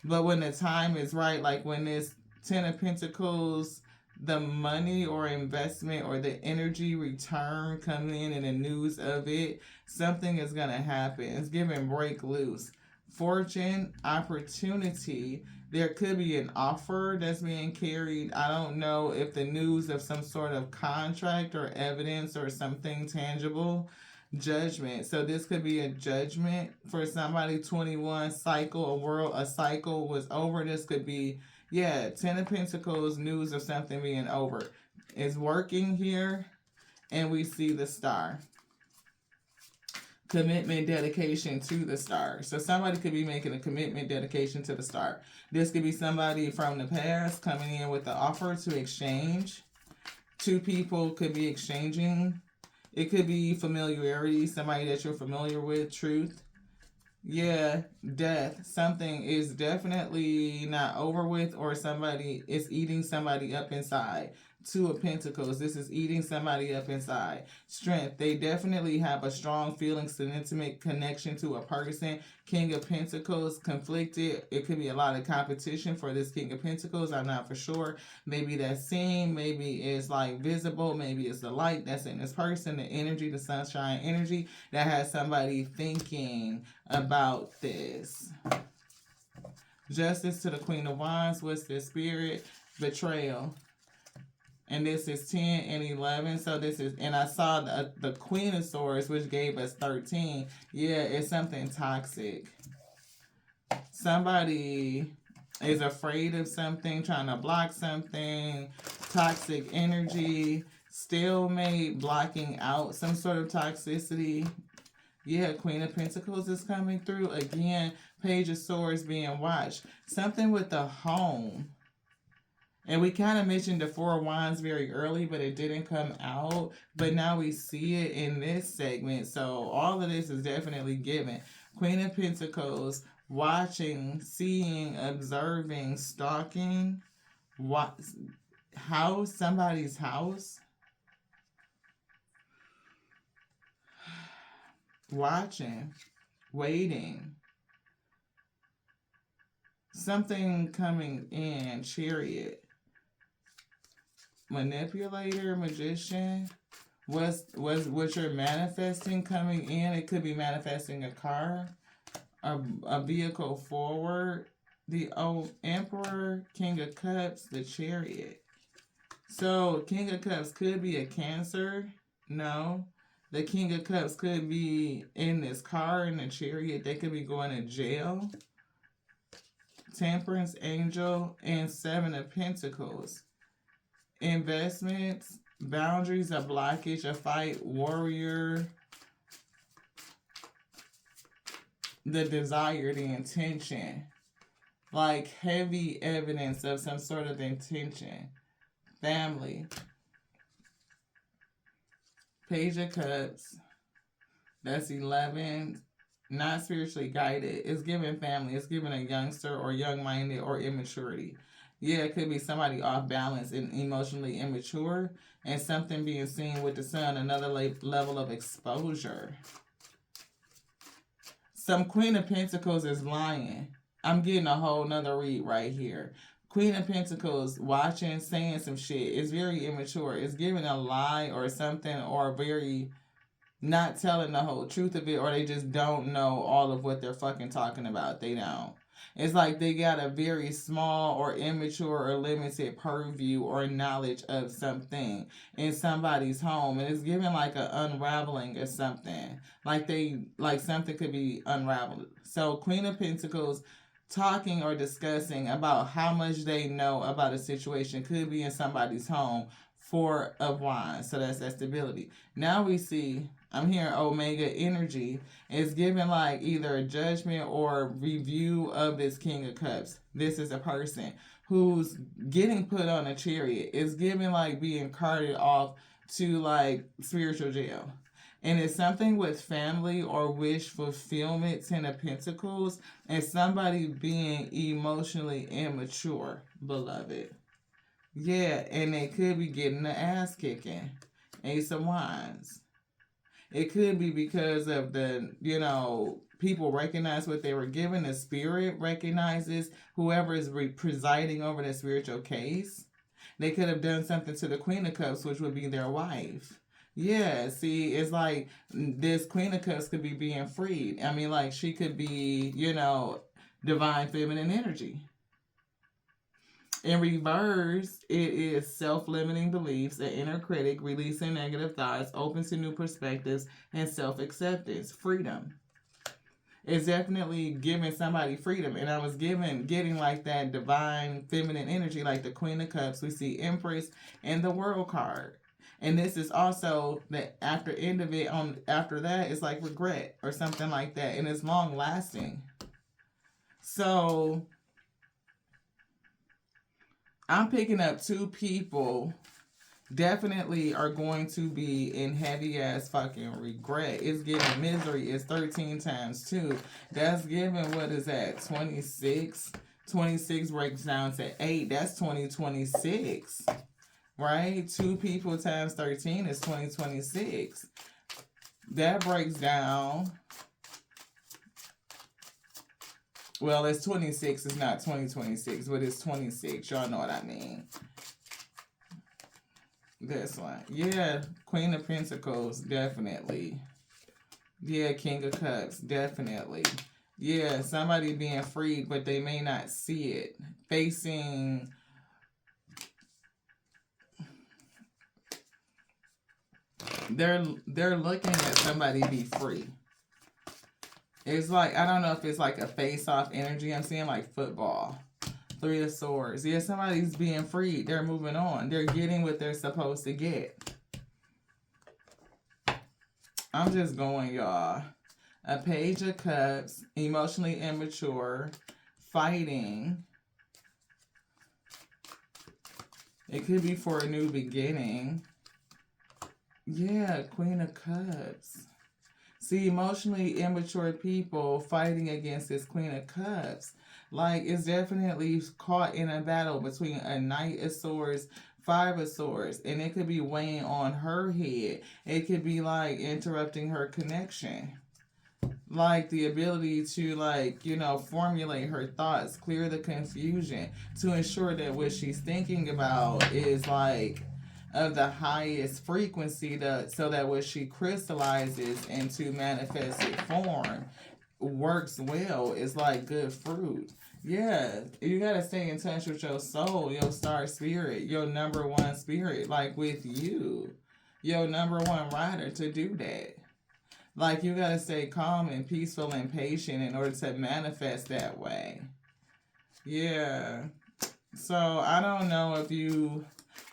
But when the time is right, like when this Ten of Pentacles, the money or investment or the energy return come in and the news of it, something is going to happen. It's giving break loose. Fortune, opportunity. There could be an offer that's being carried. I don't know if the news of some sort of contract or evidence or something tangible. Judgment. So this could be a judgment for somebody. 21 cycle, a cycle was over. This could be, yeah, Ten of Pentacles, news of something being over. It's working here, and we see the Star. Commitment, dedication to the Star. So somebody could be making a commitment, dedication to the Star. This could be somebody from the past coming in with the offer to exchange. Two people could be exchanging. It could be familiarity, somebody that you're familiar with, truth. Yeah, death. Something is definitely not over with, or somebody is eating somebody up inside. Two of Pentacles. This is eating somebody up inside. Strength. They definitely have a strong feelings and intimate connection to a person. King of Pentacles. Conflicted. It could be a lot of competition for this King of Pentacles. I'm not for sure. Maybe that's seen. Maybe it's like visible. Maybe it's the light that's in this person. The energy, the sunshine energy that has somebody thinking about this. Justice to the Queen of Wands. What's the spirit? Betrayal. And this is 10 and 11. So this is, and I saw the Queen of Swords, which gave us 13. Yeah, it's something toxic. Somebody is afraid of something, trying to block something. Toxic energy. Stalemate, blocking out some sort of toxicity. Yeah, Queen of Pentacles is coming through. Again, Page of Swords being watched. Something with the home. And we kind of mentioned the Four of Wands very early, but it didn't come out. But now we see it in this segment. So all of this is definitely given. Queen of Pentacles, watching, seeing, observing, stalking. House, somebody's house. Watching, waiting. Something coming in, Chariot. Manipulator, magician. Was what you're manifesting coming in? It could be manifesting a car, a vehicle forward. The Emperor, King of Cups, the Chariot. So King of Cups could be a Cancer. No. The King of Cups could be in this car, in the Chariot. They could be going to jail. Temperance, Angel, and Seven of Pentacles. Investments, boundaries, a blockage, a fight, warrior. The desire, the intention. Like heavy evidence of some sort of intention. Family. Page of Cups. That's 11. Not spiritually guided. It's giving family. It's giving a youngster or young-minded or immaturity. Yeah, it could be somebody off balance and emotionally immature, and something being seen with the sun, another level of exposure. Some Queen of Pentacles is lying. I'm getting a whole nother read right here. Queen of Pentacles watching, saying some shit. It's very immature. It's giving a lie or something, or very not telling the whole truth of it, or they just don't know all of what they're fucking talking about. They don't. It's like they got a very small or immature or limited purview or knowledge of something in somebody's home, and it's giving like an unraveling or something. Like something could be unraveled. So Queen of Pentacles talking or discussing about how much they know about a situation could be in somebody's home. Four of Wands, so that's that stability. Now we see, I'm hearing Omega energy is giving like either a judgment or review of this King of Cups. This is a person who's getting put on a chariot. It's giving like being carted off to like spiritual jail. And it's something with family or wish fulfillment, Ten of Pentacles, and somebody being emotionally immature, beloved. Yeah, and they could be getting the ass kicking. Ace of Wands. It could be because of the, people recognize what they were given. The spirit recognizes whoever is presiding over the spiritual case. They could have done something to the Queen of Cups, which would be their wife. Yeah, see, it's like this Queen of Cups could be being freed. I mean, like, she could be, divine feminine energy. In reverse, it is self-limiting beliefs, an inner critic, releasing negative thoughts, open to new perspectives, and self-acceptance, freedom. It's definitely giving somebody freedom. And I was getting like that divine feminine energy, like the Queen of Cups. We see Empress and the World card. And this is also the after end of it, after that, it's like regret or something like that. And it's long lasting. So I'm picking up two people definitely are going to be in heavy ass fucking regret. It's giving misery. It's 13 times 2. That's giving, what is that, 26? 26 breaks down to 8. That's 2026. Right? 2 people times 13 is 2026. That breaks down. Well, it's 26. It's not 2026, but it's 26. Y'all know what I mean. This one. Yeah, Queen of Pentacles, definitely. Yeah, King of Cups, definitely. Yeah, somebody being freed, but they may not see it. Facing... They're looking at somebody be free. It's like, I don't know if it's like a face-off energy. I'm seeing like football. 3 of Swords. Yeah, somebody's being freed. They're moving on. They're getting what they're supposed to get. I'm just going, y'all. A Page of Cups. Emotionally immature. Fighting. It could be for a new beginning. Yeah, Queen of Cups. See, emotionally immature people fighting against this Queen of Cups. Like, it's definitely caught in a battle between a Knight of Swords, 5 of Swords. And it could be weighing on her head. It could be, like, interrupting her connection. Like, the ability to, like, formulate her thoughts, clear the confusion, to ensure that what she's thinking about is, like, of the highest frequency, so that what she crystallizes into manifested form works well. It's like good fruit. Yeah, you gotta stay in touch with your soul, your star spirit, your number one spirit, like with you, your number one rider, to do that. Like, you gotta stay calm and peaceful and patient in order to manifest that way. Yeah. So I don't know if you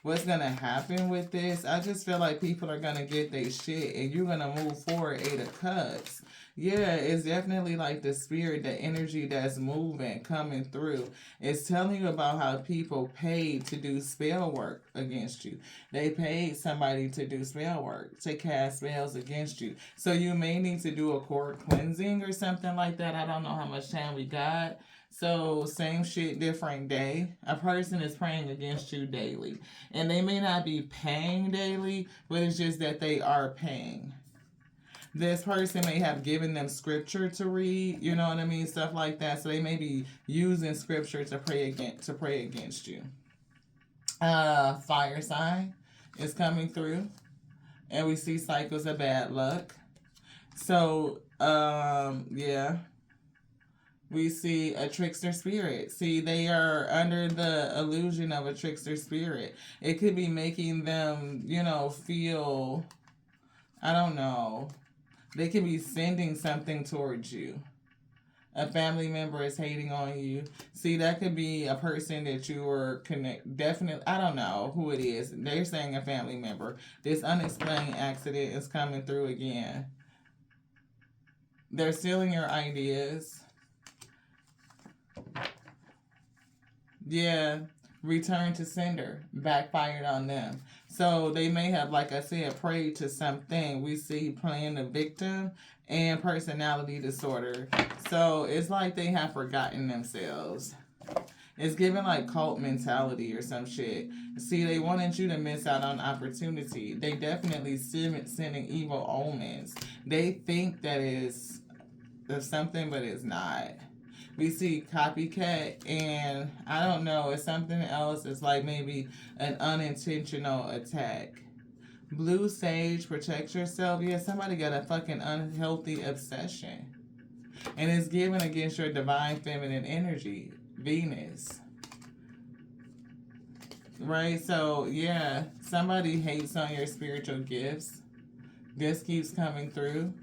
what's gonna happen with this, I just feel like people are gonna get their shit and you're gonna move forward. 8 of Cups. Yeah, it's definitely like the spirit, the energy that's moving, coming through. It's telling you about how people paid to do spell work against you. They paid somebody to do spell work, to cast spells against you. So you may need to do a core cleansing or something like that. I don't know how much time we got. So, same shit, different day. A person is praying against you daily. And they may not be paying daily, but it's just that they are paying. This person may have given them scripture to read, you know what I mean? Stuff like that. So they may be using scripture to pray against you. Fire sign is coming through. And we see cycles of bad luck. So, yeah. We see a trickster spirit. See, they are under the illusion of a trickster spirit. It could be making them, feel, I don't know. They could be sending something towards you. A family member is hating on you. See, that could be a person that you were definitely, I don't know who it is. They're saying a family member. This unexplained accident is coming through again. They're stealing your ideas. Yeah, return to sender, backfired on them. So they may have, like I said, prayed to something. We see playing the victim and personality disorder. So it's like they have forgotten themselves. It's given like cult mentality or some shit. See, they wanted you to miss out on opportunity. They definitely sending evil omens. They think that is something, but it's not. We see copycat, and I don't know, it's something else. It's like maybe an unintentional attack. Blue sage, protect yourself. Yeah, somebody got a fucking unhealthy obsession. And it's given against your divine feminine energy, Venus. Right? So, yeah, somebody hates on your spiritual gifts. This keeps coming through.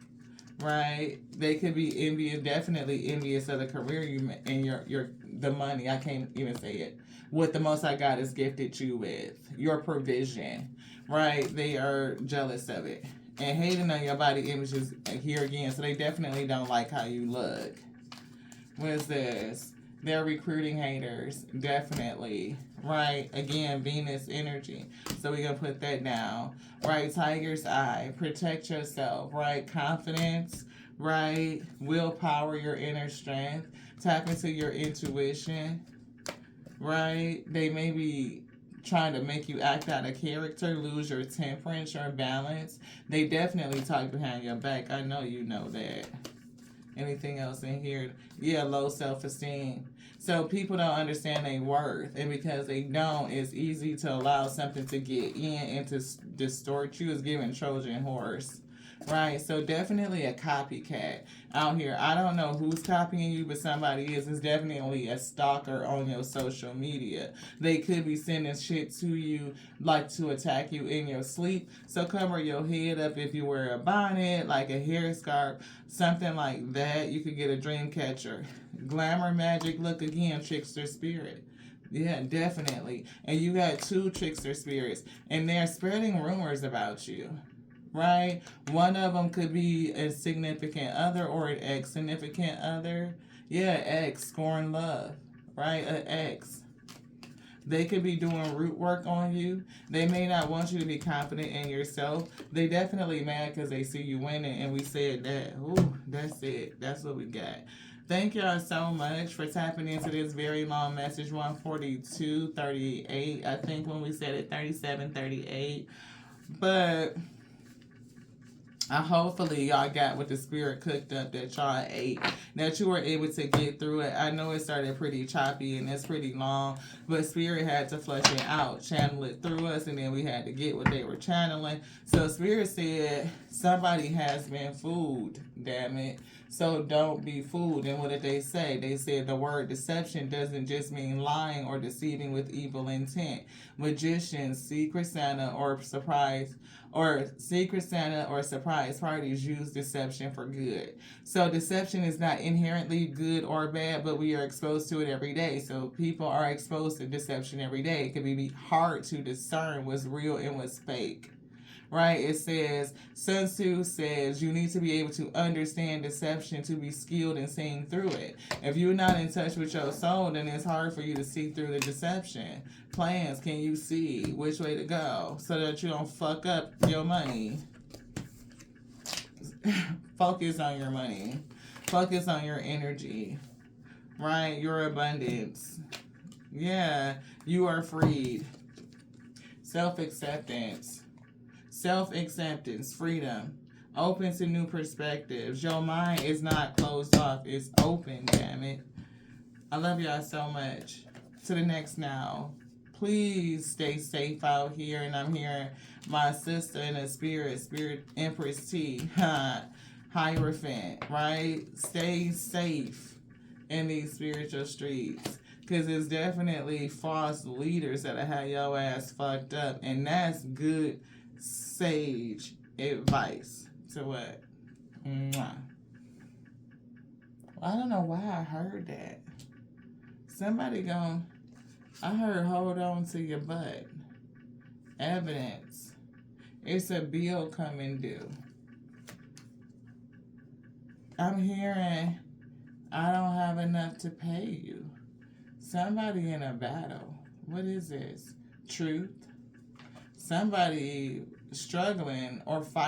Right, they could be envious, definitely envious of the career you and your the money. I can't even say it. What the Most High God has gifted you with, your provision. Right, they are jealous of it and hating on your body images here again. So they definitely don't like how you look. What is this? They're recruiting haters, definitely. Right, again, Venus energy. So we're going to put that down. Right, tiger's eye, protect yourself. Right, confidence. Right, willpower, your inner strength. Tap into your intuition. Right, they may be trying to make you act out of character, lose your temperance, your balance. They definitely talk behind your back. I know you know that. Anything else in here? Yeah, low self-esteem. So people don't understand their worth, and because they don't, it's easy to allow something to get in and to distort you. It's giving Trojan horse. Right, so definitely a copycat out here. I don't know who's copying you, but somebody is. It's definitely a stalker on your social media. They could be sending shit to you, like to attack you in your sleep. So cover your head up if you wear a bonnet, like a hair scarf, something like that. You could get a dream catcher. Glamour magic, look again, trickster spirit. Yeah, definitely. And you got 2 trickster spirits, and they're spreading rumors about you. Right? One of them could be a significant other or an ex-significant other. Yeah, ex, scorn love. Right? An ex. They could be doing root work on you. They may not want you to be confident in yourself. They definitely mad because they see you winning, and we said that. Ooh, that's it. That's what we got. Thank y'all so much for tapping into this very long message, 142:38. I think when we said it, 37:38. But hopefully y'all got what the spirit cooked up that y'all ate, that you were able to get through it. I know it started pretty choppy and it's pretty long, but spirit had to flush it out, channel it through us, and then we had to get what they were channeling. So spirit said somebody has been fooled, damn it. So don't be fooled. And what did they say? They said the word deception doesn't just mean lying or deceiving with evil intent. Magicians, secret Santa, or surprise or Secret Santa or surprise parties use deception for good. So deception is not inherently good or bad, but we are exposed to it every day. So people are exposed to deception every day. It can be hard to discern what's real and what's fake. Right? It says, Sun Tzu says, you need to be able to understand deception to be skilled in seeing through it. If you're not in touch with your soul, then it's hard for you to see through the deception. Plans, can you see which way to go so that you don't fuck up your money? Focus on your money. Focus on your energy. Right? Your abundance. Yeah, you are freed. Self-acceptance. Self-acceptance, freedom, open to new perspectives. Your mind is not closed off, it's open, damn it. I love y'all so much. To the next now. Please stay safe out here. And I'm hearing my sister in the Spirit Empress T, Hierophant, right? Stay safe in these spiritual streets. Because it's definitely false leaders that have your ass fucked up. And that's good sage advice. To what? Mwah. I don't know why I heard that. Somebody I heard hold on to your butt. Evidence. It's a bill coming due. I'm hearing I don't have enough to pay you. Somebody in a battle. What is this? Truth? Somebody struggling or fighting